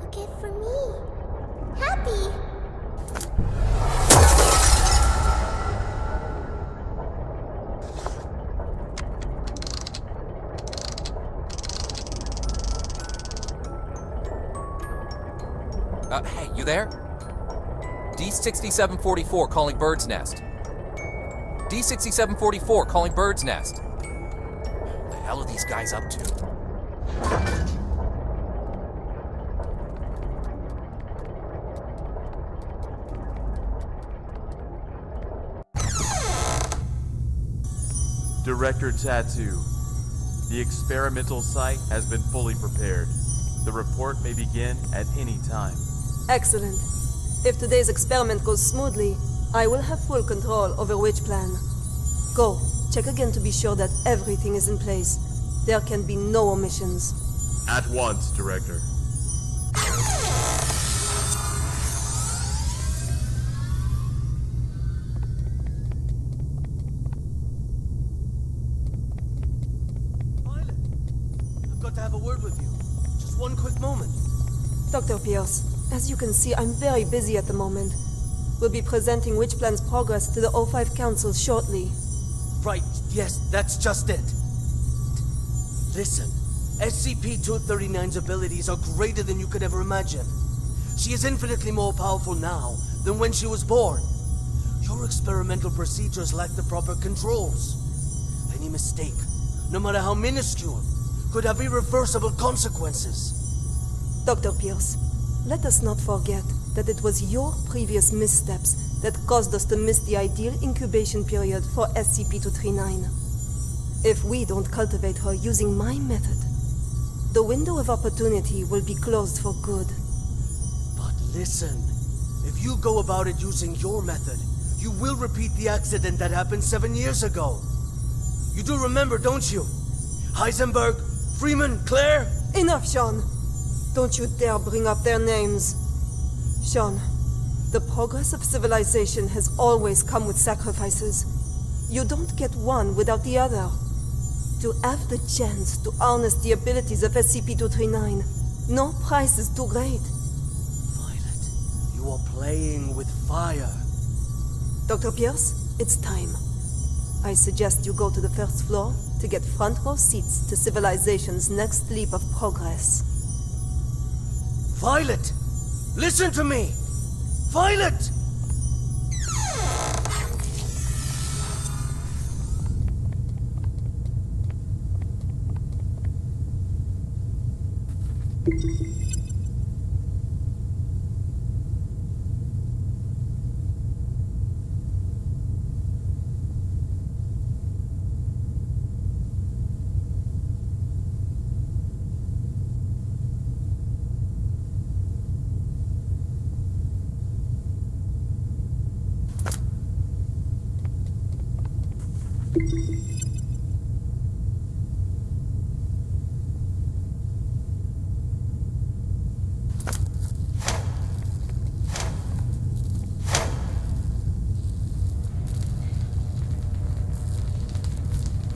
A gift for me. Happy. Hey, you there? D6744 calling Bird's Nest. D6744 calling Bird's Nest. What the hell are these guys up to? Director Tattoo, the experimental site has been fully prepared. The report may begin at any time. Excellent. If today's experiment goes smoothly, I will have full control over which plan. Go, check again to be sure that everything is in place. There can be no omissions. At once, Director. I've got to have a word with you. Just one quick moment. Dr. Pierce, as you can see, I'm very busy at the moment. We'll be presenting Witch Plan's progress to the O5 Council shortly. Right, yes, that's just it. Listen, SCP-239's abilities are greater than you could ever imagine. She is infinitely more powerful now than when she was born. Your experimental procedures lack the proper controls. Any mistake, no matter how minuscule, could have irreversible consequences. Dr. Pierce, let us not forget that it was your previous missteps that caused us to miss the ideal incubation period for SCP-239. If we don't cultivate her using my method, the window of opportunity will be closed for good. But listen, if you go about it using your method, you will repeat the accident that happened 7 years ago. You do remember, don't you? Heisenberg, Freeman, Claire? Enough, Sean! Don't you dare bring up their names. Sean, the progress of civilization has always come with sacrifices. You don't get one without the other. To have the chance to harness the abilities of SCP-239, no price is too great. Violet, you are playing with fire. Dr. Pierce, it's time. I suggest you go to the first floor to get front row seats to civilization's next leap of progress. Violet! Listen to me! Violet!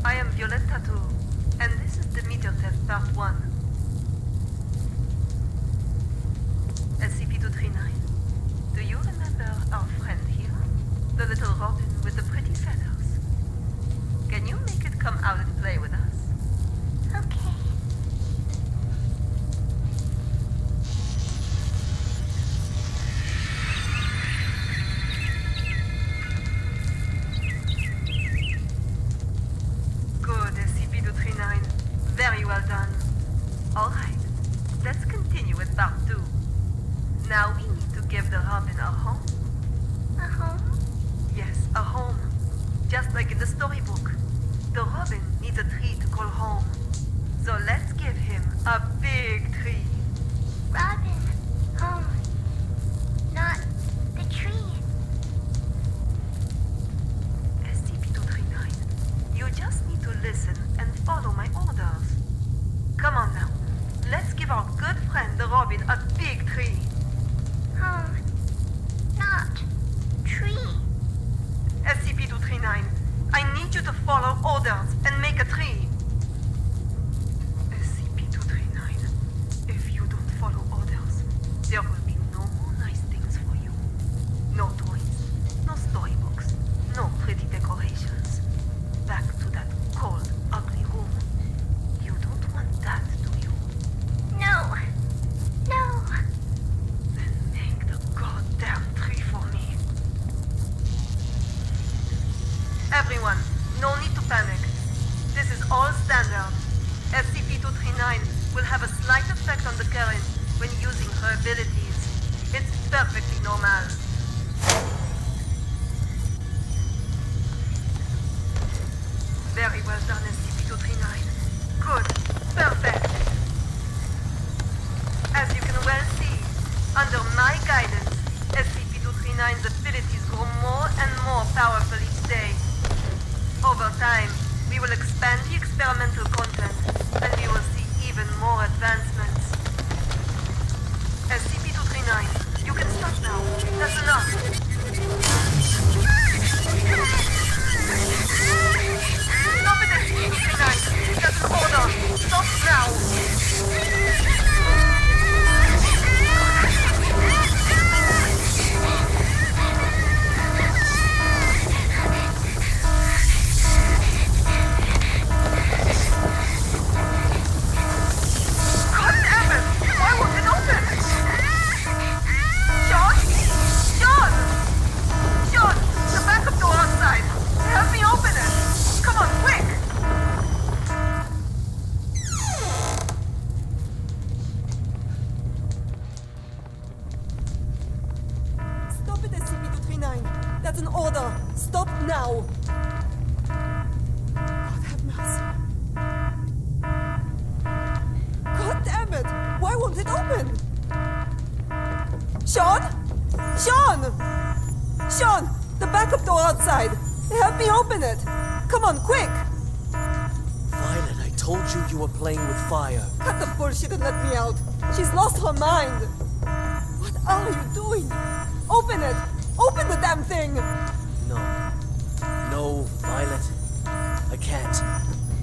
I am Violette Tattoo, and this is the meter test part 1. SCP-239, do you remember our friend here? The little robin with the pretty feathers? Can you make it come out and play with us? Okay. Good, SCP-239. Very well done. All right, let's continue with part 2. Now we need to give the Robin a home. A home? Yes, a home. Just like in the storybook. The Robin needs a tree to call home. So let's give him a big tree. Robin, home. Not the tree. SCP-239, you just need to listen and follow my orders. Come on now. Let's give our good friend the Robin a big tree. Home. Not tree. SCP-239, I need you to follow orders and make a tree. SCP-239, if you don't follow orders, there will be no more nice things for you. No toys, no storybooks, no pretty decorations. Back to that cold, ugly room. You don't want that, do you? No. No. Then make the goddamn tree for me. Everyone, no need to panic. This is all standard. SCP-239 will have a slight effect on the current when using her abilities. It's perfectly normal. Very well done, SCP-239. Good. Perfect. As you can well see, under my guidance, SCP-239's abilities grow more and more powerful each day. Over time, we will expand the experimental content, and we will see even more advancements. SCP-239, you can stop now. That's enough. Stop it, SCP-239. That's an order. Stop now. That's an order. Stop now. God have mercy. God damn it! Why won't it open? Sean? Sean! Sean! The backup door outside. Help me open it. Come on, quick! Violet, I told you you were playing with fire. Cut the bullshit and let me out. She's lost her mind. What are you doing? Open it! Open the damn thing! No. No, Violet. I can't.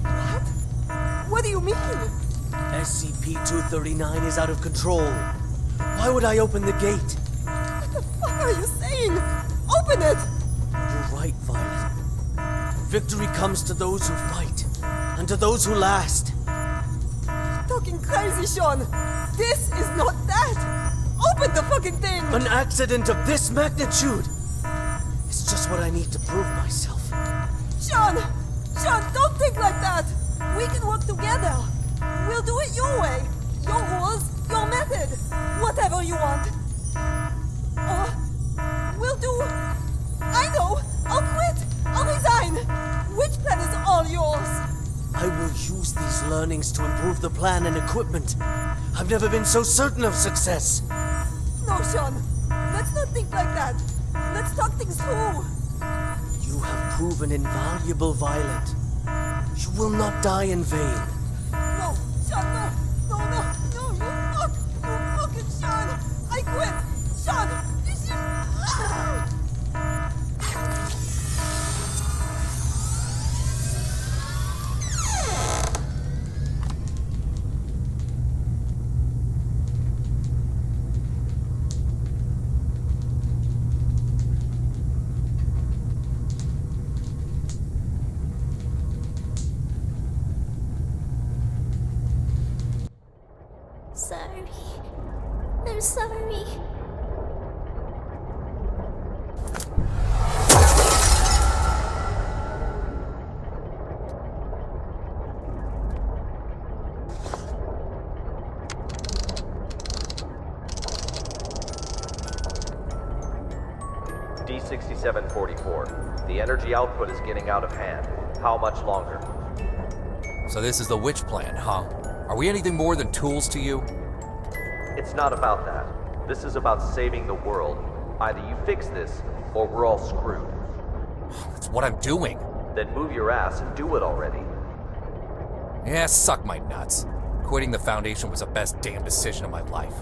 What? What do you mean? SCP-239 is out of control. Why would I open the gate? What the fuck are you saying? Open it! You're right, Violet. Victory comes to those who fight, and to those who last. You're talking crazy, Sean. This is not that. Open the fucking thing! An accident of this magnitude! It's just what I need to prove myself. Sean! Sean, don't think like that! We can work together! We'll do it your way! Your rules, your method! Whatever you want! Or we'll do... I know! I'll quit! I'll resign! Which plan is all yours? I will use these learnings to improve the plan and equipment. I've never been so certain of success. No, Sean. Let's not think like that. Let's talk things through. You have proven invaluable, Violet. You will not die in vain. No, Sean, no. No, no, no, you fuck. You fucking Sean. I quit. Sean, this is... Sorry. I'm sorry. B6744. The energy output is getting out of hand. How much longer? So this is the witch plan, huh? Are we anything more than tools to you? It's not about that. This is about saving the world. Either you fix this, or we're all screwed. That's what I'm doing. Then move your ass and do it already. Yeah, suck my nuts. Quitting the Foundation was the best damn decision of my life.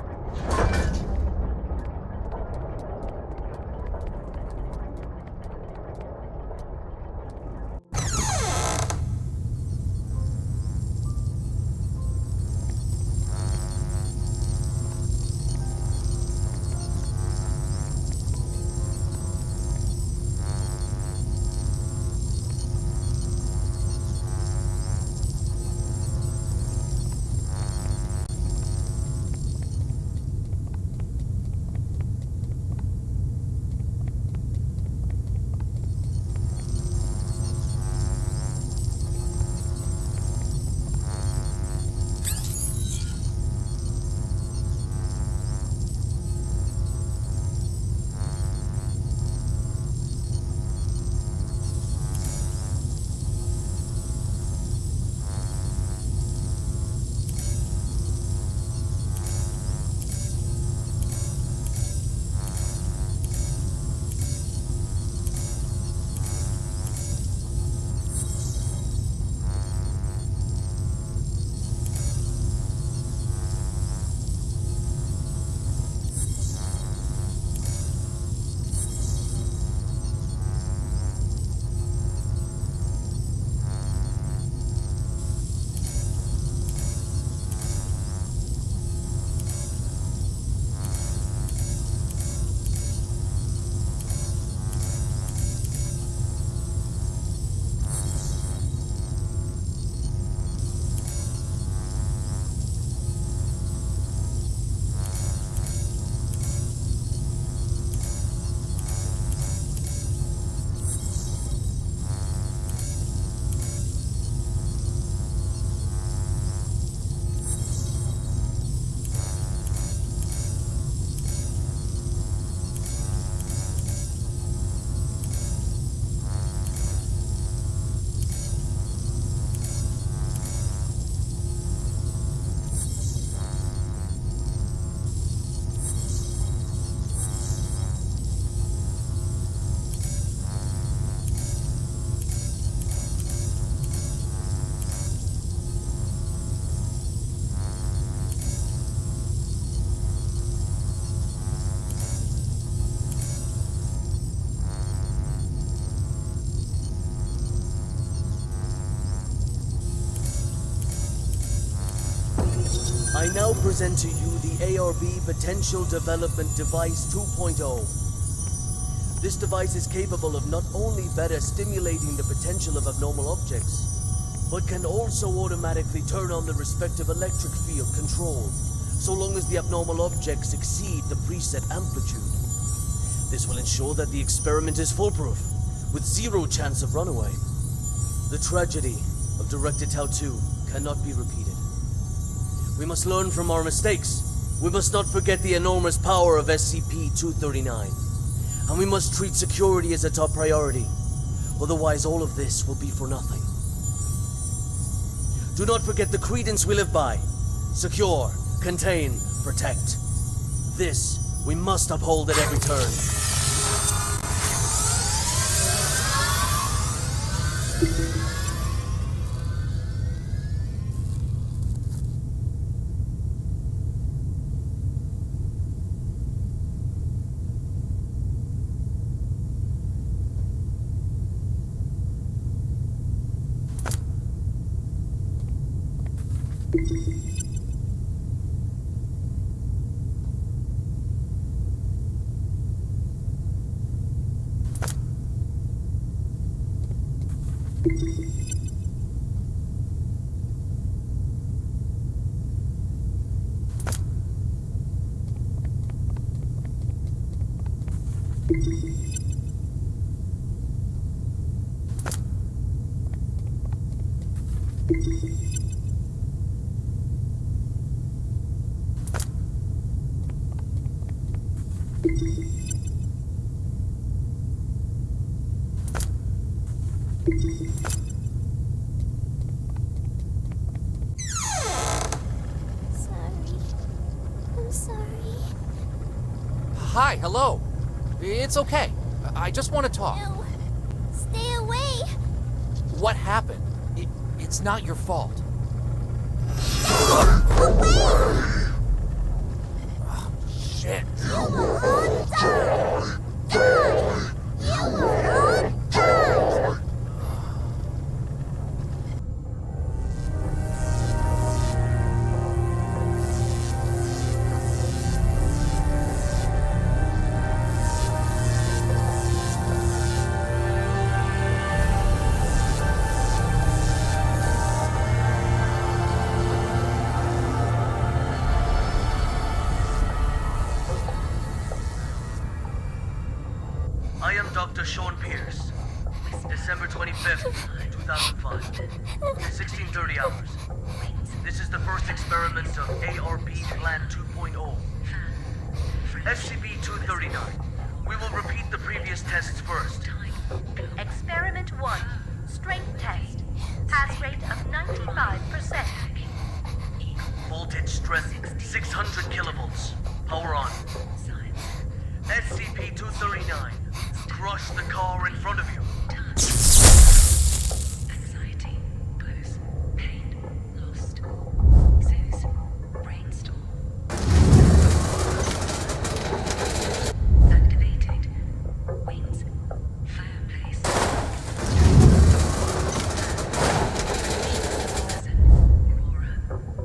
I now present to you the ARB Potential Development Device 2.0. This device is capable of not only better stimulating the potential of abnormal objects, but can also automatically turn on the respective electric field controlled, so long as the abnormal objects exceed the preset amplitude. This will ensure that the experiment is foolproof, with zero chance of runaway. The tragedy of Directed Tau 2 cannot be repeated. We must learn from our mistakes. We must not forget the enormous power of SCP-239. And we must treat security as a top priority. Otherwise, all of this will be for nothing. Do not forget the credence we live by. Secure, contain, protect. This we must uphold at every turn. sorry. Hi, hello. It's okay. I just want to talk. No. Stay away. What happened? It's not your fault. Oh, shit. You will all die. Die. You will all die. I am Dr. Sean Pierce. December 25th, 2005. 16:30 hours. This is the first experiment of ARP Plan 2.0. SCP-239. We will repeat the previous tests first. Experiment 1. Strength test. Pass rate of 95%. Voltage strength 600 kilovolts. Power on. SCP-239. Crush the car in front of you. Anxiety, blues, pain, lost. Zeus, brainstorm. Activated. Wings, fireplace. Aurora,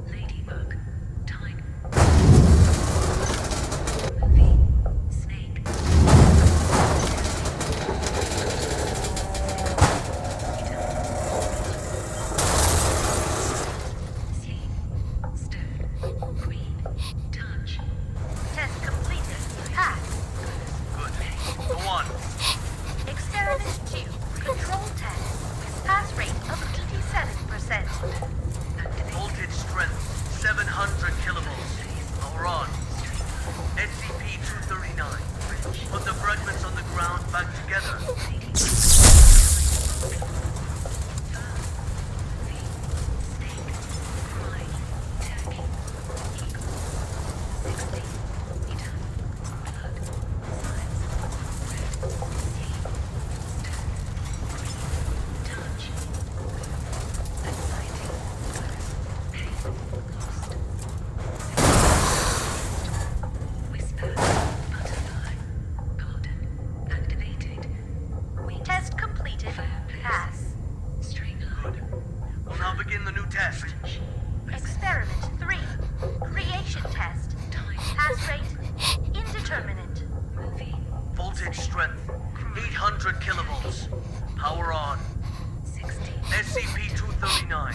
ladybug, time. Movie, snake. Test completed. Pass. Good. Go on. Experiment 2. Control test. Pass rate of 87%. Voltage strength 700 kilovolts. Power on. SCP-239. Put the fragments on the ground back together. Test completed. Pass. Good. We'll now begin the new test. Experiment 3. Creation test. Pass rate indeterminate. Voltage strength 800 kilovolts. Power on. SCP-239.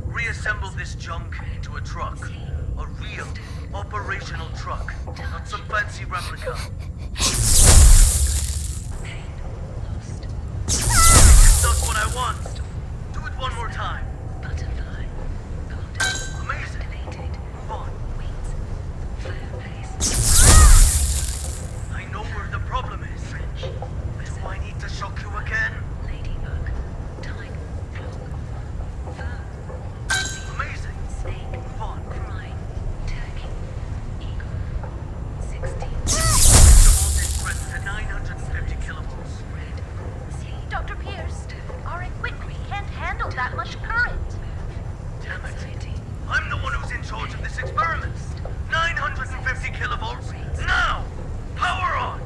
Reassemble this junk into a truck. A real, operational truck. Not some fancy replica. That's what I want. Do it one more time. Butterfly. Amazing. Move on. I know where the problem is. Do I need to shock you again? Ladybug. Time. Amazing. Snake. Move on. Cry. Turkey. Eagle. 16. Voltage strength to 950 kilovolts. Dr. Pierce, our equipment can't handle that much current. Damn it. I'm the one who's in charge of this experiment. 950 kilovolts. Now! Power on!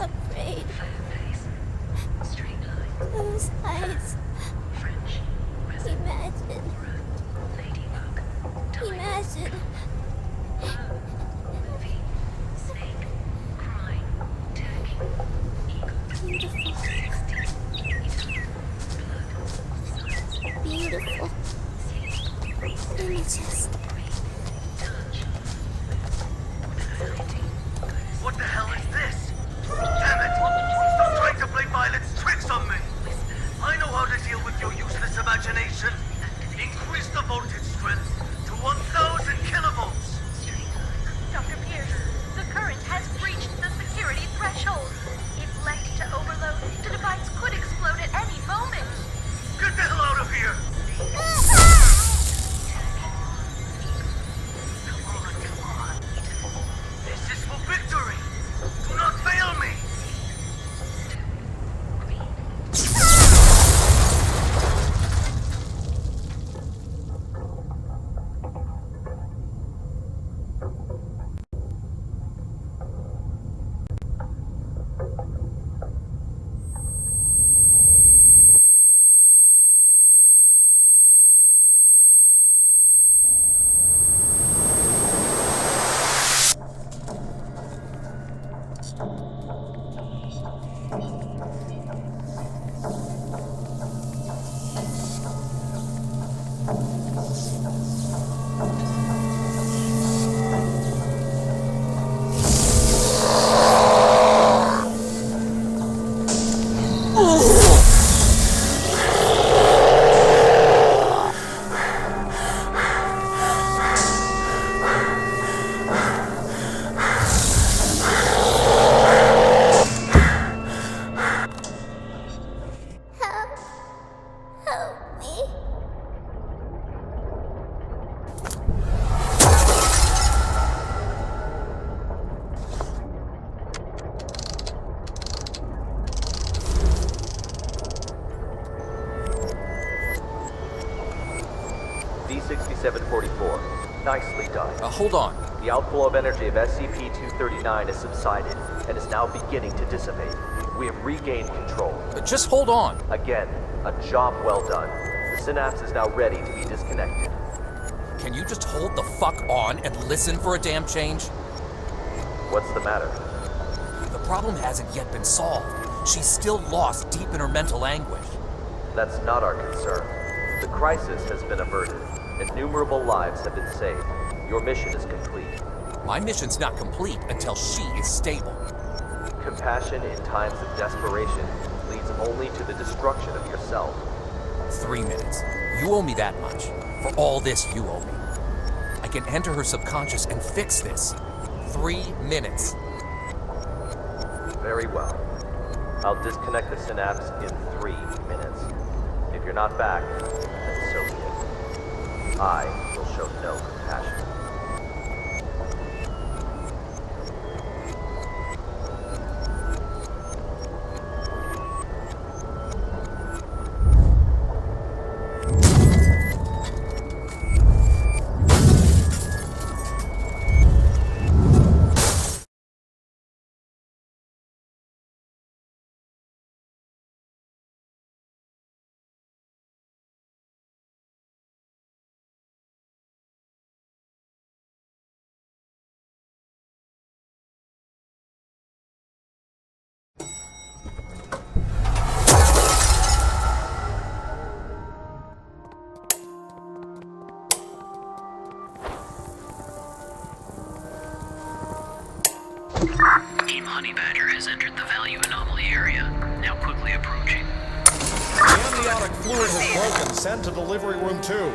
Afraid. Fireplace. Streetlight. Those eyes. French. Imagine. Ladybug. Imagine. Movie. Snake. Cry. Turkey. Eagle. Beautiful. Images. What the hell is this? Damn it! Stop trying to play violence tricks on me! I know how to deal with your useless imagination. Increase the voltage strength to 1000 kilovolts! Dr. Pierce, the current has breached the security threshold. If left to overload, the device could explode at any moment. Get the hell out of here! Help me. D6744. Nicely done. Hold on. The outflow of energy of SCP-239 has subsided and is now beginning to dissipate. We have regained control. Just hold on. Again, a job well done. The synapse is now ready to be disconnected. Can you just hold the fuck on and listen for a damn change? What's the matter? The problem hasn't yet been solved. She's still lost deep in her mental anguish. That's not our concern. The crisis has been averted. Innumerable lives have been saved. Your mission is complete. My mission's not complete until she is stable. Compassion in times of desperation leads only to the destruction of yourself. 3 minutes. You owe me that much. For all this you owe me. I can enter her subconscious and fix this. 3 minutes. Very well. I'll disconnect the synapse in 3 minutes. If you're not back, then so be it. I will show no compassion. Team Honey Badger has entered the value anomaly area, now quickly approaching. The amniotic fluid has broken. Send to delivery room 2.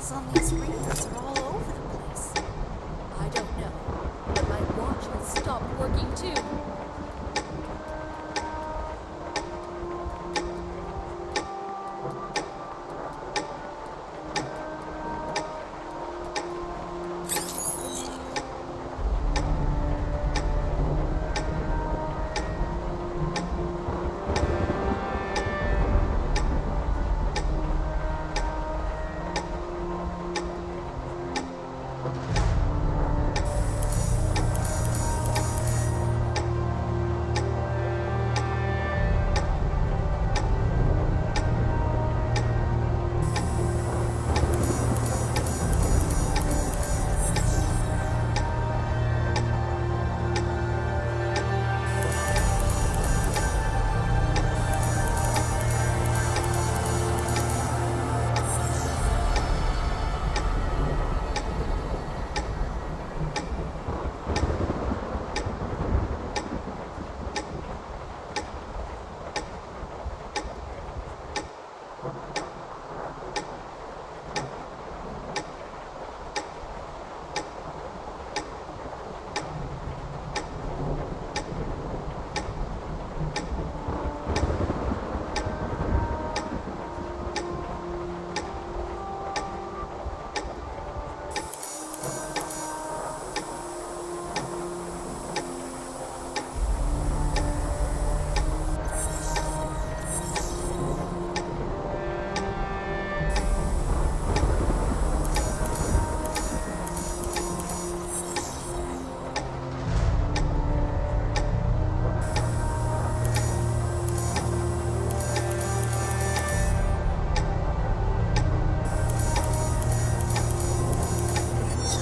signals on these readers are all over the place. I don't know, but my watch has stopped working too.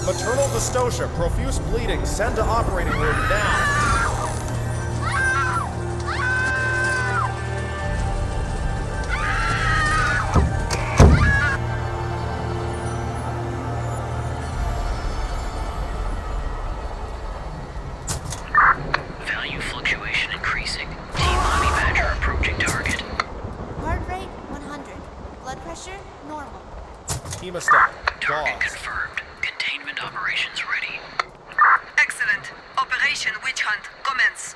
Maternal dystocia, profuse bleeding, send to operating room now. Value fluctuation increasing. Team Honey Badger approaching target. Heart rate 100. Blood pressure normal. Hemostat, Target gauze. confirmed. Containment operations ready. Excellent. Operation Witch Hunt commence.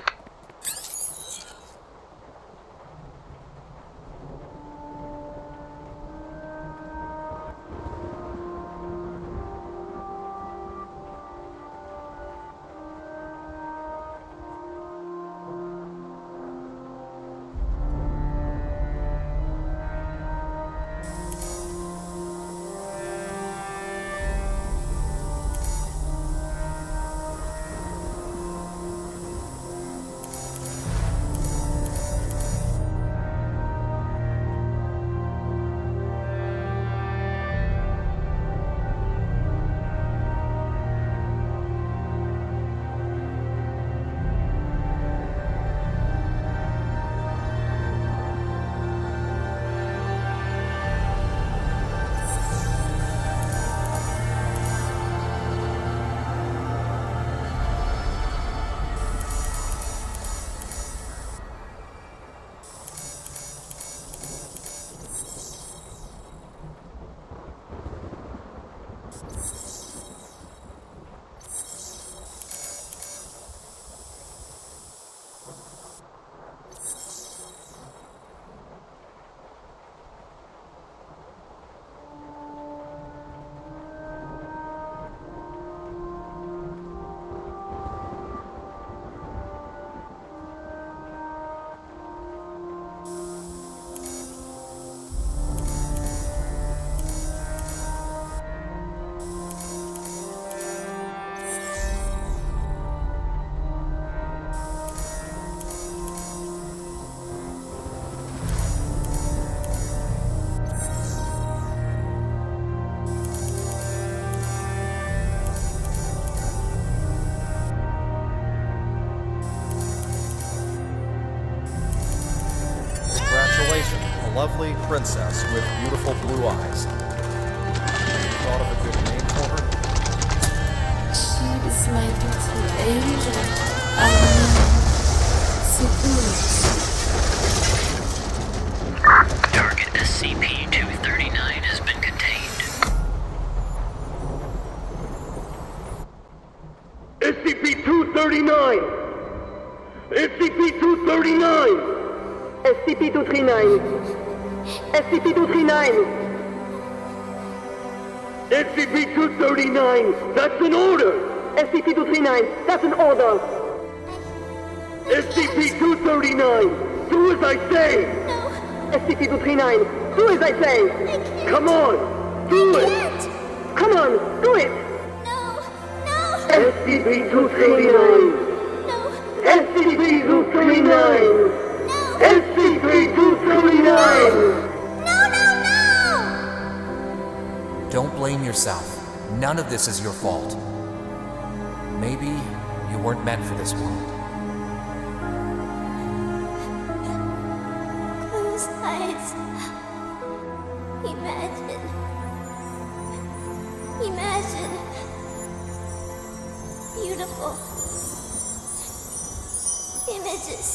Lovely princess with beautiful blue eyes. Thought of a good name for her? She is my beautiful angel. Target SCP-239 has been contained. SCP-239! SCP-239! SCP-239! That's an order! SCP-239! That's an order! SCP-239! Do as I say! No! SCP-239! Do as I say! Come on! Do it! Come on! Do it! No! No! SCP-239! No! SCP-239! No! SCP-239! Don't blame yourself. None of this is your fault. Maybe you weren't meant for this world. Close eyes. Imagine. Beautiful images.